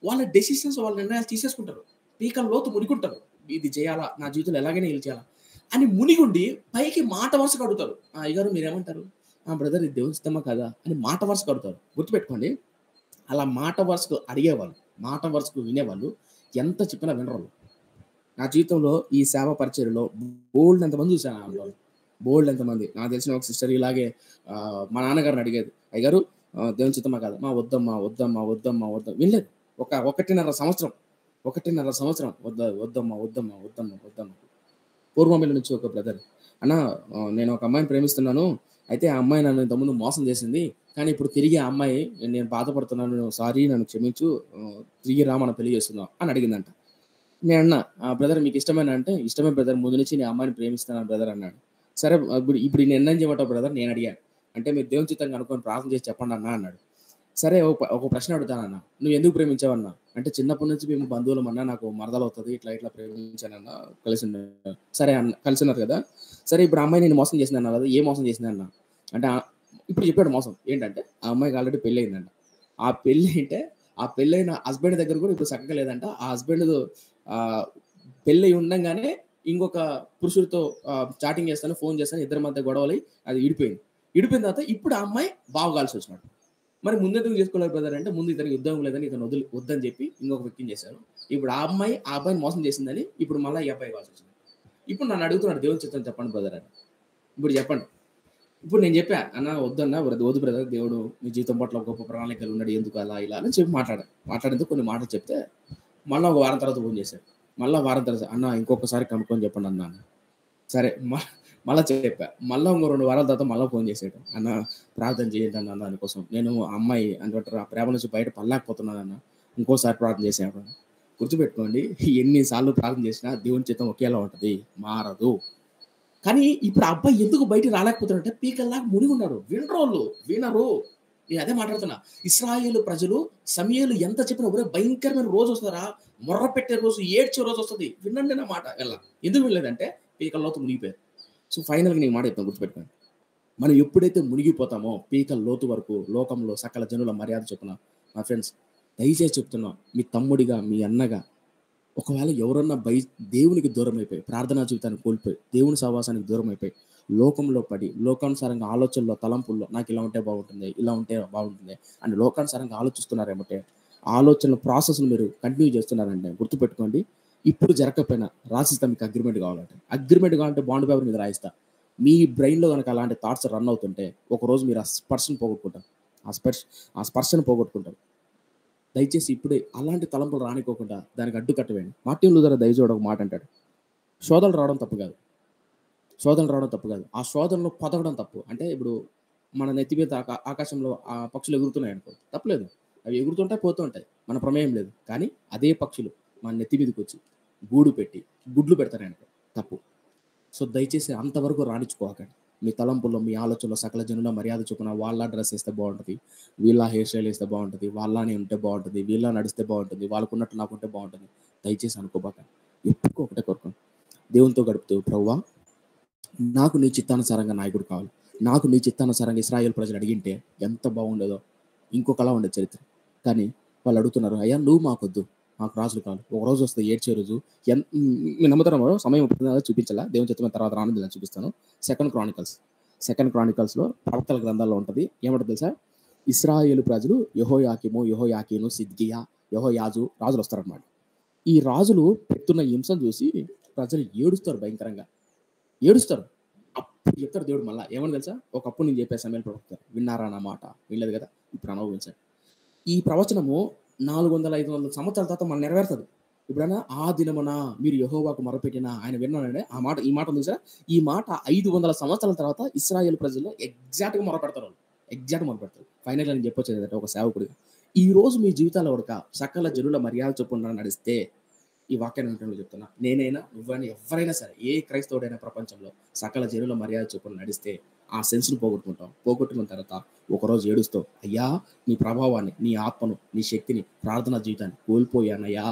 వాళ్ళ డెసిషన్స్, వాళ్ళ నిర్ణయాలు తీసేసుకుంటారు, పీకల్లోతు మునిగుంటారు. ఇది చేయాలా, నా జీవితంలో ఎలాగైనా ఇది చేయాలా అని మునిగుండి పైకి మాట వరుసగా అడుగుతారు. అయ్యగారు మీరేమంటారు? బ్రదర్ ఇది దేవుని చిత్తమా కదా అని మాట వరుసగా అడుగుతారు. గుర్తుపెట్టుకోండి, అలా మాట వరుసకు అడిగేవాళ్ళు, మాట వరుసకు వినేవాళ్ళు ఎంత చెప్పినా వినరు. నా జీవితంలో ఈ సేవ పరిచర్యలో బోల్డ్ ఎంతమంది చూసాను, బోల్డ్ ఎంతమంది. నాకు తెలిసిన ఒక సిస్టర్ ఇలాగే మా నాన్నగారిని అడిగేది, అయ్యగారు దేవుని చిత్తమా కాదు, మా వద్దమ్మా వద్దమ్మా వద్దమ్మా వద్దాం వినలేదు. ఒకటిన్నర సంవత్సరం వద్దమ్మా వద్దమ్మా వద్దమ్మా వద్దమ్మా. పూర్వమిల్ల నుంచి ఒక బ్రదర్, అన్న నేను ఒక అమ్మాయిని ప్రేమిస్తున్నాను, అయితే ఆ అమ్మాయి నన్ను ఇంతకుముందు మోసం చేసింది, కానీ ఇప్పుడు తిరిగి ఆ అమ్మాయి నేను బాధపడుతున్నాను, సారీ నన్ను క్షమించు, తిరిగి రా మనం పెళ్లి చేస్తున్నాం అని అడిగిందంట. నేను అన్నా, బ్రదర్ మీకు ఇష్టమేనా అంటే, ఇష్టమే బ్రదర్, ముందు నుంచి నేను అమ్మాయిని ప్రేమిస్తున్నాను బ్రదర్ అన్నాడు. సరే ఇప్పుడు నేను ఏం చేయమంటావు బ్రదర్ నేను అడిగాను. అంటే మీరు దేవుని చిత్తంగా అనుకొని ప్రార్థన చేసి చెప్పండి అన్నా అన్నాడు. సరే ఒక ప్రశ్న అడుగుతానన్నా, నువ్వు ఎందుకు ప్రేమించావన్నా అంటే, చిన్నప్పటి నుంచి మేము బంధువులం అన్నా, నాకు మరదలు అవుతుంది, ఇట్లా ప్రేమించానన్నా, కలిసి సరే అన్న కలిసి ఉన్నారు కదా. సరే ఇప్పుడు ఆ అమ్మాయి నేను మోసం చేసింది అన్నా కదా, ఏ మోసం చేసింది అన్నా అంటే ఇప్పుడు చెప్పాడు మోసం ఏంటంటే, ఆ అమ్మాయికి ఆల్రెడీ పెళ్ళి అయిందంట. ఆ పెళ్ళైన హస్బెండ్ దగ్గర కూడా ఇప్పుడు చక్కగా లేదంట. ఆ హస్బెండ్ పెళ్ళి ఉండగానే ఇంకొక పురుషుడితో చాటింగ్ చేస్తాను, ఫోన్ చేస్తాను, ఇద్దరి మధ్య గొడవలు, అది విడిపోయిన తర్వాత ఇప్పుడు ఆ అమ్మాయి బావగాల్సి వచ్చినాడు. మరి ముందెందుకు చేసుకోలేదు బ్రదర్ అంటే, ముందు ఇతనికి ఉద్యోగం లేదని ఇతను వద్దని చెప్పి ఇంకొక వ్యక్తిని చేశారు. ఇప్పుడు ఆ అబ్బాయిని మోసం చేసిందని ఇప్పుడు మళ్ళీ ఈ అబ్బాయి కావాల్సి వచ్చింది. ఇప్పుడు నన్ను అడుగుతున్నాడు, దేవుని చిత్తం చెప్పండి బ్రదర్ అని. ఇప్పుడు చెప్పండి. ఇప్పుడు నేను చెప్పా, అన్న వద్దన్నా వద్దు బ్రదర్, దేవుడు మీ జీవితం పట్ల గొప్ప ప్రణాళికలు ఉన్నాడు, ఎందుకు అలా ఇలా అని చెప్పి మాట్లాడేందుకు కొన్ని మాటలు చెప్తే మళ్ళీ ఒక వారం తర్వాత ఫోన్ చేశాడు. మళ్ళీ వారం తర్వాత, అన్న ఇంకొకసారి కనుక్కొని చెప్పండి అన్నా. సరే మళ్ళీ చెప్పా. మళ్ళీ ఇంకో 2 వారాల తర్వాత మళ్ళీ ఫోన్ చేసాడు, అన్న ప్రార్థన చేయండి అన్న దానికోసం, నేను అమ్మాయి అంటే ఆ ప్రేమ నుంచి బయట పడలేకపోతున్నాను అన్న, ఇంకోసారి ప్రార్థన చేసాడు. గుర్తుపెట్టుకోండి, ఎన్నిసార్లు ప్రార్థన చేసినా దేవుని చిత్తం ఒకేలా ఉంటుంది, మారదు. కానీ ఇప్పుడు ఆ అబ్బాయి ఎందుకు బయట రాలేకపోతున్నాడంటే, పీకల్లాగా మునిగి ఉన్నాడు. వినరు. నేను అదే మాట్లాడుతున్నా. ఇశ్రాయేలు ప్రజలు సమూయేలు ఎంత చెప్పినా ఒరే భయంకరమైన రోజు వస్తుందా, మొర్ర పెట్టే రోజు, ఏడ్చే రోజు వస్తుంది, వినండి నా మాట. ఎలా ఎందుకు వినలేదంటే పీకల్లోతు మునిగిపోయారు. సో ఫైనల్గా నేను మాట చెప్తాను, గుర్తుపెట్టుకోండి. మనం ఎప్పుడైతే మునిగిపోతామో పీకల లోతు వరకు లోకంలో సకల జనుల మర్యాద చొప్పున, మా ఫ్రెండ్స్ దయచేసి చెప్తున్నా, మీ తమ్ముడిగా మీ అన్నగా ఒకవేళ ఎవరన్నా దేవునికి దూరం అయిపోయి, ప్రార్థనా జీవితానికి కోల్పోయి, దేవుని సహవాసానికి దూరం అయిపోయి, లోకంలో పడి, లోకానుసారంగా ఆలోచనలో, తలంపుల్లో నాకు ఇలా ఉంటే బాగుంటుంది, ఇలా ఉంటే బాగుంటుంది అని లోకానుసారంగా ఆలోచిస్తున్నారేమంటే, ఆలోచనల ప్రాసెస్ను మీరు కంటిన్యూ చేస్తున్నారంటే గుర్తుపెట్టుకోండి, ఇప్పుడు జరగకపోయినా రాసిస్తా మీకు అగ్రిమెంట్ కావాలంటే బాండ్ పేపర్ మీద రాయిస్తా. మీ బ్రెయిన్లో కనుక అలాంటి థాట్స్ రన్ అవుతుంటే ఒకరోజు మీరు ఆ స్పర్శను పోగొట్టుకుంటారు. దయచేసి ఇప్పుడే అలాంటి తలంపులు రానికోకుండా దానికి అడ్డుకట్టవేయండి. మార్టిన్ లూథర్ దయచేసి ఒక మాట అంటాడు, శోధనలు రావడం తప్పు కాదు, ఆ శోధనలో పొదగడం తప్పు. అంటే ఇప్పుడు మన నెత్తి మీద ఆకాశంలో ఆ పక్షులు ఎగురుతున్నాయి అనుకో, తప్పలేదు, అవి ఎగురుతుంటాయి పోతుంటాయి, మన ప్రమేయం లేదు. కానీ అదే పక్షులు మన నెత్తి మీదకి వచ్చి గూడు పెట్టి గుడ్లు పెడతాయి అనుకో, తప్పు. సో దయచేసి అంతవరకు రాణించుకోకండి. మీ తలంపుల్లో, మీ ఆలోచనలో సకల జనుల మర్యాద చొప్పున వాళ్ళ డ్రెస్ వేస్తే బాగుంటుంది, వీళ్ళ హెయిర్ స్టైల్ వేస్తే బాగుంటుంది, వాళ్ళని ఉంటే బాగుంటుంది, వీళ్ళ నడిస్తే బాగుంటుంది, వాళ్ళకున్నట్టు నాకుంటే బాగుంటుంది, దయచేసి అనుకోబాకండి. ఎప్పుడు ఒకటే కోరుకోండి, దేవునితో గడుపుతూ, ప్రభువా నాకు నీ చిత్తానుసారంగా నాయకుడు కావాలి, నాకు నీ చిత్తానుసారంగా ఇశ్రాయేలు ప్రజలు అడిగింటే ఎంత బాగుండేదో, ఇంకొకలా ఉండేది చరిత్ర. కానీ వాళ్ళు అడుగుతున్నారు, అయ్యా నువ్వు మాకొద్దు, మాకు రాజులు కావాలి. ఒక రోజు వస్తుంది ఏడ్చే రోజు, మీ నమ్ముతారో సమయం చూపించాలా, దేవుని చిత్తమైన తర్వాత రానుంది చూపిస్తాను. సెకండ్ క్రానికల్స్లో ప్రవక్తల గ్రంథాల్లో ఉంటుంది. ఏమంటుంది తెలుసా, ఇశ్రాయేలు ప్రజలు యెహోయాకీను, సిద్కియా, యెహోయాజు రాజులు వస్తారన్నమాట. ఈ రాజులు పెడుతున్న హింసను చూసి ప్రజలు ఏడుస్తారు, భయంకరంగా ఏడుస్తారు. అప్పుడు చెప్తారు దేవుడు మళ్ళీ ఏమని తెలుసా, ఒకప్పుడు నేను చెప్పే సమయాలు ప్రవక్త విన్నారా నా మాట, వినలేదు కదా, ఇప్పుడు అనుభవించారు. ఈ ప్రవచనము 400-500 సంవత్సరాల తర్వాత మనం నెరవేరుతుంది. ఇప్పుడైనా ఆ దినమున మీరు యెహోవాకు మొరపెట్టిన ఆయన విన్నానంటే ఈ మాట చూసా, ఈ మాట 500 సంవత్సరాల తర్వాత ఇశ్రాయేలు ప్రజలు ఎగ్జాక్ట్గా మొరపెడతారు. ఫైనల్గా నేను చెప్పొచ్చేది ఒక సేవకుడిగా, ఈ రోజు మీ జీవితాల్లో ఒక సకల జనుల మర్యాద చొప్పున నడిస్తే, ఈ వాక్యాన్ని చెప్తున్నా, నేనైనా నువ్వైనా ఎవరైనా సరే, ఏ క్రైస్తవుడైనా ప్రపంచంలో సకల జనుల మర్యాద చొప్పున నడిస్తే ఆ సెన్స్ను పోగొట్టుకున్న తర్వాత ఒకరోజు ఏడుస్తావు, అయ్యా నీ ప్రభావాన్ని, నీ ఆత్మను, నీ శక్తిని, ప్రార్థనా జీవితాన్ని కోల్పోయానయ్యా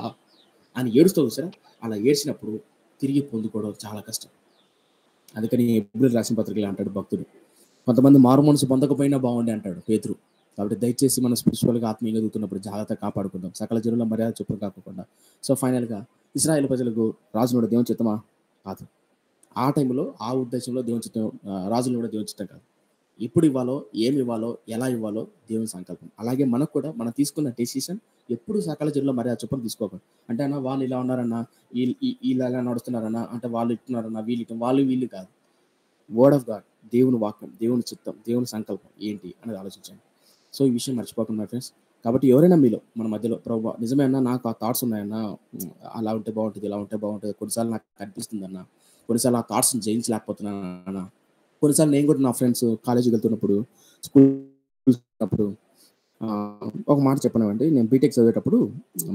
అని ఏడుస్తావు సరే. అలా ఏడ్చినప్పుడు తిరిగి పొందుకోవడం చాలా కష్టం. అందుకని హెబ్రీయులకు రాసిన పత్రికలో అంటాడు భక్తుడు, కొంతమంది మారు మనసు పొందకపోయినా బాగుండే అంటాడు పేతురు. కాబట్టి దయచేసి మనం స్పిరిచువల్గా ఆత్మీయంగా ఎదుగుతున్నప్పుడు జాగ్రత్త కాపాడుకుందాం, సకల జనుల మర్యాద చొప్పున కాకుండా. సో ఫైనల్గా ఇశ్రాయేలు ప్రజలకు రాజును కూడా దేవుని చిత్తమా కాదు, ఆ టైంలో ఆ ఉద్దేశంలో దేవుని చిత్తం, రాజును కూడా దేవుని చిత్తం కాదు. ఎప్పుడు ఇవ్వాలో, ఏమి ఇవ్వాలో, ఎలా ఇవ్వాలో దేవుని సంకల్పం. అలాగే మనకు కూడా మనం తీసుకున్న డెసిషన్ ఎప్పుడు సకల జనుల మర్యాద చొప్పున తీసుకోకూడదు. అంటే అన్న వాళ్ళు ఇలా ఉన్నారన్నా, వీళ్ళు ఇలా నడుస్తున్నారన్నా, అంటే వాళ్ళు ఇట్టున్నారన్నా, వీళ్ళు కాదు. వర్డ్ ఆఫ్ గాడ్, దేవుని వాక్యం, దేవుని చిత్తం, దేవుని సంకల్పం ఏంటి అనేది ఆలోచించండి. సో ఈ విషయం మర్చిపోకండి మై ఫ్రెండ్స్. కాబట్టి ఎవరైనా మీలో మన మధ్యలో ప్రభు నిజమే అన్న, నాకు ఆ థాట్స్ ఉన్నాయన్న, అలా ఉంటే బాగుంటుంది, ఇలా ఉంటే బాగుంటుంది, కొన్నిసార్లు నాకు కనిపిస్తుంది అన్న, కొన్నిసార్లు ఆ థాట్స్ని జయించలేకపోతున్నాను అన్న, కొన్నిసార్లు నేను కూడా నా ఫ్రెండ్స్ కాలేజీకి వెళ్తున్నప్పుడు, స్కూల్ వెళ్తున్నప్పుడు ఒక మాట చెప్పనివ్వండి. నేను బీటెక్ చదివేటప్పుడు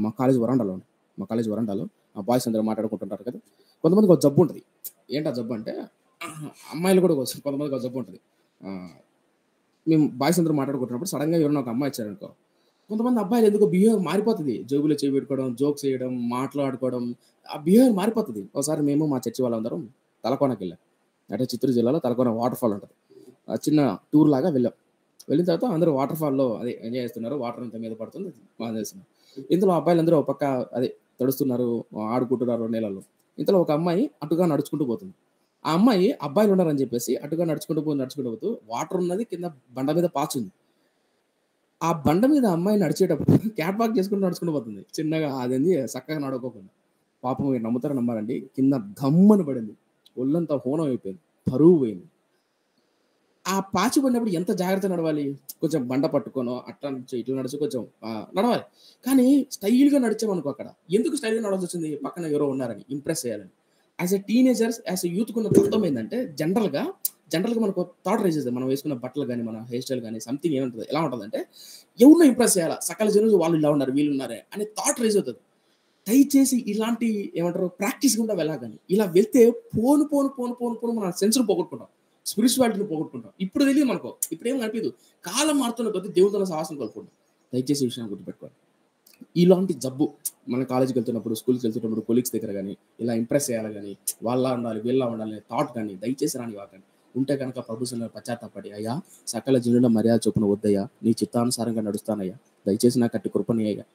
మా కాలేజ్ వరండాలో ఆ బాయ్స్ అందరూ మాట్లాడుకుంటుంటారు కదా. కొంతమందికి ఒక జబ్బు ఉంటుంది. ఏంటి ఆ జబ్బు అంటే, అమ్మాయిలు కూడా కొంతమందికి ఒక జబ్బు ఉంటుంది. మేము బాయ్స్ అందరూ మాట్లాడుకుంటున్నప్పుడు సడన్గా ఎవరైనా ఒక అమ్మాయి వచ్చారనుకో, కొంతమంది అబ్బాయిలు ఎందుకో బిహేవియర్ మారిపోతుంది. జోబులో చేయి పెట్టుకోవడం, జోక్స్ వేయడం, మాట్లాడుకోవడం, ఆ బిహేవియర్ మారిపోతుంది. ఒకసారి మేము మా చర్చి వాళ్ళందరం తలకోనకి వెళ్ళాం. అంటే చిత్తూరు జిల్లాలో తలకోన వాటర్ ఫాల్ ఉంటుంది. చిన్న టూర్ లాగా వెళ్ళాం. వెళ్ళిన తర్వాత అందరూ వాటర్ ఫాల్లో అదే ఎంజాయ్ చేస్తున్నారు. వాటర్ అంతా మీద పడుతుంది, బాగా చేస్తున్నారు. ఇంతలో అబ్బాయిలందరూ ఒక పక్క అదే తడుస్తున్నారు, ఆడుకుంటున్నారు నీళ్ళలో. ఇంతలో ఒక అమ్మాయి అటుగా నడుచుకుంటూ పోతుంది. ఆ అమ్మాయి అబ్బాయిలు ఉన్నారని చెప్పేసి అటుగా నడుచుకుంటూ పోతూ వాటర్ ఉన్నది కింద బండ మీద పాచుంది. ఆ బండ మీద అమ్మాయి నడిచేటప్పుడు క్యాట్ వాక్ చేసుకుంటూ నడుచుకుంటూ పోతుంది చిన్నగా, అదేంది చక్కగా నడవకోకుండా. పాపం మీరు నమ్ముతారా నమ్మారండి, కింద గమ్మని పడింది, ఒళ్ళంతా హోనం అయిపోయింది, పరువు పోయింది. ఆ పాచి పడినప్పుడు ఎంత జాగ్రత్త నడవాలి, కొంచెం బండ పట్టుకోనో అట్లా ఇట్లా నడిచి కొంచెం నడవాలి. కానీ స్టైల్గా నడిచామనుకో, అక్కడ ఎందుకు స్టైల్గా నడవాల్సి వచ్చింది, పక్కన ఎవరో ఉన్నారని ఇంప్రెస్ చేయాలని. As a teenagers, as a youth కున్న తత్వం ఏంటంటే, జనరల్గా మనకు థాట్ రైజ్ అవుతుంది. మనం వేసుకున్న బట్టలు కానీ, మన హెయిర్ స్టైల్ కానీ, సంథింగ్ ఏముంటుంది, ఎలా ఉంటుందంటే, ఎవరినో ఇంప్రెస్ చేయాలా, సకల జనులు వాళ్ళు ఇలా ఉన్నారు, వీళ్ళు ఉన్నారే అనే థాట్ రైజ్ అవుతుంది. దయచేసి ఇలాంటి ఏమంటారు ప్రాక్టీస్ కూడా వెళ్ళాలని, ఇలా వెళ్తే పోను మన సెన్స్ను పోగొట్టుకుంటాం, స్పిరిచువాలిటీని పోగొట్టుకుంటాం. ఇప్పుడు తెలియదు మనకు, ఇప్పుడు ఏం కనిపించదు. కాలం మారుతున్న కొద్దీ దేవుడితో సాహసం కోల్పోతాం. దయచేసి ఈ విషయాన్ని గుర్తుపెట్టుకోవాలి. ఇలాంటి జబ్బు మన కాలేజీకి వెళ్తున్నప్పుడు, స్కూల్కి వెళ్తున్నప్పుడు, కొలీగ్స్ దగ్గర కానీ ఇలా ఇంప్రెస్ చేయాలి కానీ, వాళ్ళ ఉండాలి వీళ్ళ ఉండాలి థాట్ కానీ దయచేసి రాని వాకండి. ఉంటే కనుక ప్రభుత్వం పశ్చాత్తాపడి, అయ్యా సకల జనుల మర్యాద చొప్పున వద్దయ్యా, నీ చిత్తానుసారంగా నడుస్తానయ్యా, దయచేసి నాకు అట్టి కృపని అయ్యా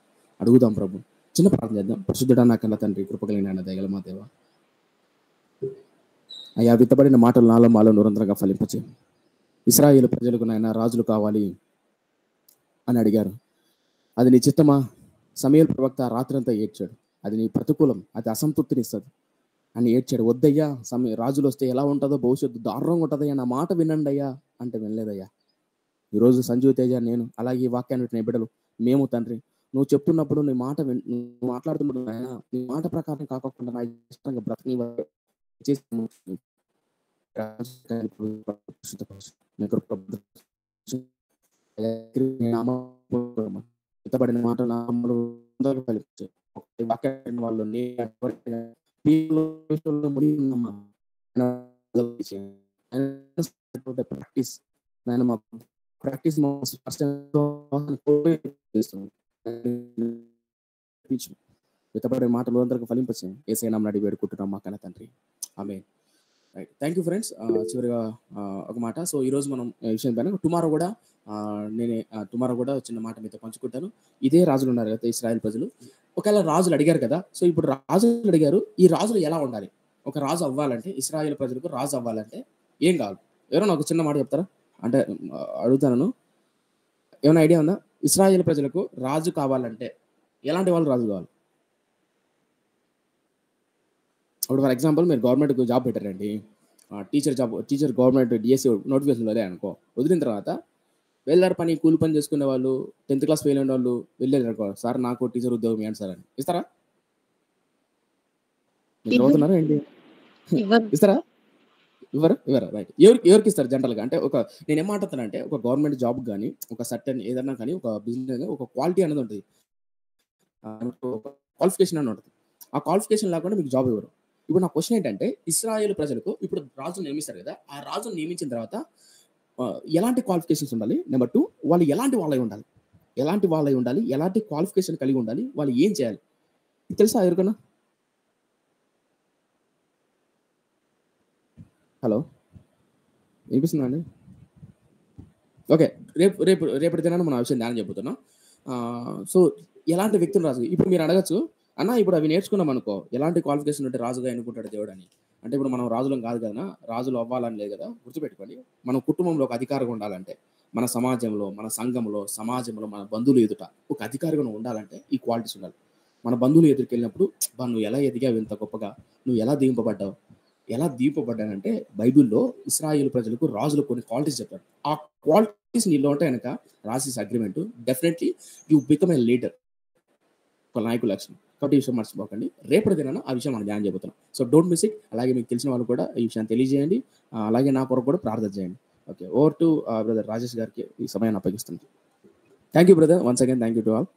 అడుగుదాం ప్రభు. చిన్న ప్రార్థన చేద్దాం. పరిశుద్ధుడా నా కన్న తండ్రి, కృపగలిగిన దయగల మా దేవ, అయ్యా విత్తబడిన మాటలు నాలో మాలో నిరంతరంగా ఫలింపచే. ఇశ్రాయేలు ప్రజలకు నాయన రాజులు కావాలి అని అడిగారు. అది నీ చిత్తమా? సమయల్ ప్రవక్త రాత్రంతా ఏడ్చాడు. అది నీ ప్రతికూలం, అది అసంతృప్తినిస్తుంది అని ఏడ్చాడు. వద్దయ్యా, రాజులు వస్తే ఎలా ఉంటుందో, భవిష్యత్తు దారుణంగా ఉంటుందయ్యా, నా మాట వినండి అయ్యా అంటే వినలేదయ్యా. ఈరోజు సంజీవ్ తేజ, నేను అలాగే ఈ వాక్యాన్ని వింటున్న బిడ్డలు మేము తండ్రి, నువ్వు చెప్తున్నప్పుడు నీ మాట నువ్వు మాట్లాడుతున్నప్పుడు నీ మాట ప్రకారం కాకుండా నా ఇష్టంగా బ్రతకని ఎత్తబడిన మాట వాళ్ళు ప్రాక్టీస్ ప్రాక్టీస్ విత్తబడే మాటలు అందరికీ ఫలింపచేయండి. యేసయ్య నామమున అడిగి వేడుకుంటున్నాం మా కన్న తండ్రి, amen. Right, thank you friends. చివరిగా ఒక మాట. సో ఈరోజు మనం ఈ విషయం పైన టుమారో కూడా చిన్న మాట మీతో పంచుకుంటాను. ఇదే రాజులు ఉన్నారు కదా ఇశ్రాయేల్ ప్రజలు, ఒకవేళ రాజులు అడిగారు కదా. సో ఇప్పుడు రాజులు అడిగారు, ఈ రాజులు ఎలా ఉండాలి, ఒక రాజు అవ్వాలంటే, ఇశ్రాయేల్ ప్రజలకు రాజు అవ్వాలంటే ఏం కావాలి? ఎవరైనా ఒక చిన్న మాట చెప్తారా? అంటే అడుగుతాను, ఏమైనా ఐడియా ఉందా? ఇశ్రాయేల్ ప్రజలకు రాజు కావాలంటే ఎలాంటి వాళ్ళు రాజు కావాలి? ఇప్పుడు ఫర్ ఎగ్జాంపుల్ మీరు గవర్నమెంట్ జాబ్ పెట్టారండి, టీచర్ గవర్నమెంట్ డిఎస్సి నోటిఫికేషన్ వదిలే అనుకో, వదిలిన తర్వాత వెళ్ళారు పని, కూలి పని చేసుకునే వాళ్ళు, 10th క్లాస్ ఫెయిల్ అయిన వాళ్ళు వెళ్ళారు అనుకో, సార్ నాకు టీచర్ ఉద్యోగం ఏంటి సార్ అని ఇస్తారా? మీరు చదువుతున్నారా ఏంటి? ఇస్తారా? ఇవ్వరు. రైట్. ఎవరికి ఇస్తారు జనరల్గా? అంటే నేను ఏమంటున్నానంటే, ఒక గవర్నమెంట్ జాబ్ కానీ, ఒక సర్టెన్ ఏదన్నా కానీ, ఒక బిజినెస్ ఒక క్వాలిటీ అనేది ఉంటుంది, క్వాలిఫికేషన్ అని ఉంటుంది. ఆ క్వాలిఫికేషన్ లేకుండా మీకు జాబ్ ఇవ్వరు. ఇప్పుడు నా క్వశ్చన్ ఏంటంటే, ఇశ్రాయేల్ ప్రజలకు ఇప్పుడు రాజును నియమిస్తారు కదా, ఆ రాజును నియమించిన తర్వాత ఎలాంటి క్వాలిఫికేషన్స్ ఉండాలి? నెంబర్ 2, వాళ్ళు ఎలాంటి వాళ్ళై ఉండాలి, ఎలాంటి క్వాలిఫికేషన్ కలిగి ఉండాలి, వాళ్ళు ఏం చేయాలి? తెలుసా ఎవరికన్నా? హలో, వినిపిస్తుందా అండి? ఓకే, రేపటి దినాన్ని మనం ఆ విషయం ధ్యానం చెబుతున్నాం. సో ఎలాంటి వ్యక్తులు రాజు? ఇప్పుడు మీరు అడగచ్చు, అన్న ఇప్పుడు అవి నేర్చుకున్నాం అనుకో, ఎలాంటి క్వాలిఫికేషన్ ఉంటే రాజుగా ఎన్నుకుంటాడు దేవుడు అని. అంటే ఇప్పుడు మనం రాజులం కాదు కదా, రాజులు అవ్వాలని లేదు కదా. గుర్తుపెట్టుకోండి, మన కుటుంబంలో ఒక అధికారిగా ఉండాలంటే, మన సమాజంలో, మన సంఘంలో, సమాజంలో, మన బంధువులు ఎదుట ఒక అధికారిగా ఉండాలంటే ఈ క్వాలిటీస్ ఉండాలి. మన బంధువులు ఎదురుకెళ్ళినప్పుడు, నువ్వు ఎలా ఎదిగావు ఇంత గొప్పగా, నువ్వు ఎలా దీవింపబడ్డావు, ఎలా దీపబడ్డానంటే బైబిల్లో ఇశ్రాయేలు ప్రజలకు రాజులు కొన్ని క్వాలిటీస్ చెప్పారు. ఆ క్వాలిటీస్ నీలో ఉంటే కనుక రాసిస్ agreement definitely you become a leader, ఒక నాయకుల లక్షణం. కాబట్టి ఈ విషయం మర్చిపోకండి. రేపటి దినాన ఆ విషయం మనం ధ్యానం చేయబోతున్నాం. So don't miss it. అలాగే మీకు తెలిసిన వాళ్ళు కూడా ఈ విషయాన్ని తెలియజేయండి. అలాగే నా కొరకు కూడా ప్రార్థన చేయండి. Okay, over to brother Rajesh గారికి ఈ సమయాన్ని అప్పగిస్తుంది. Thank you brother, once again thank you to all.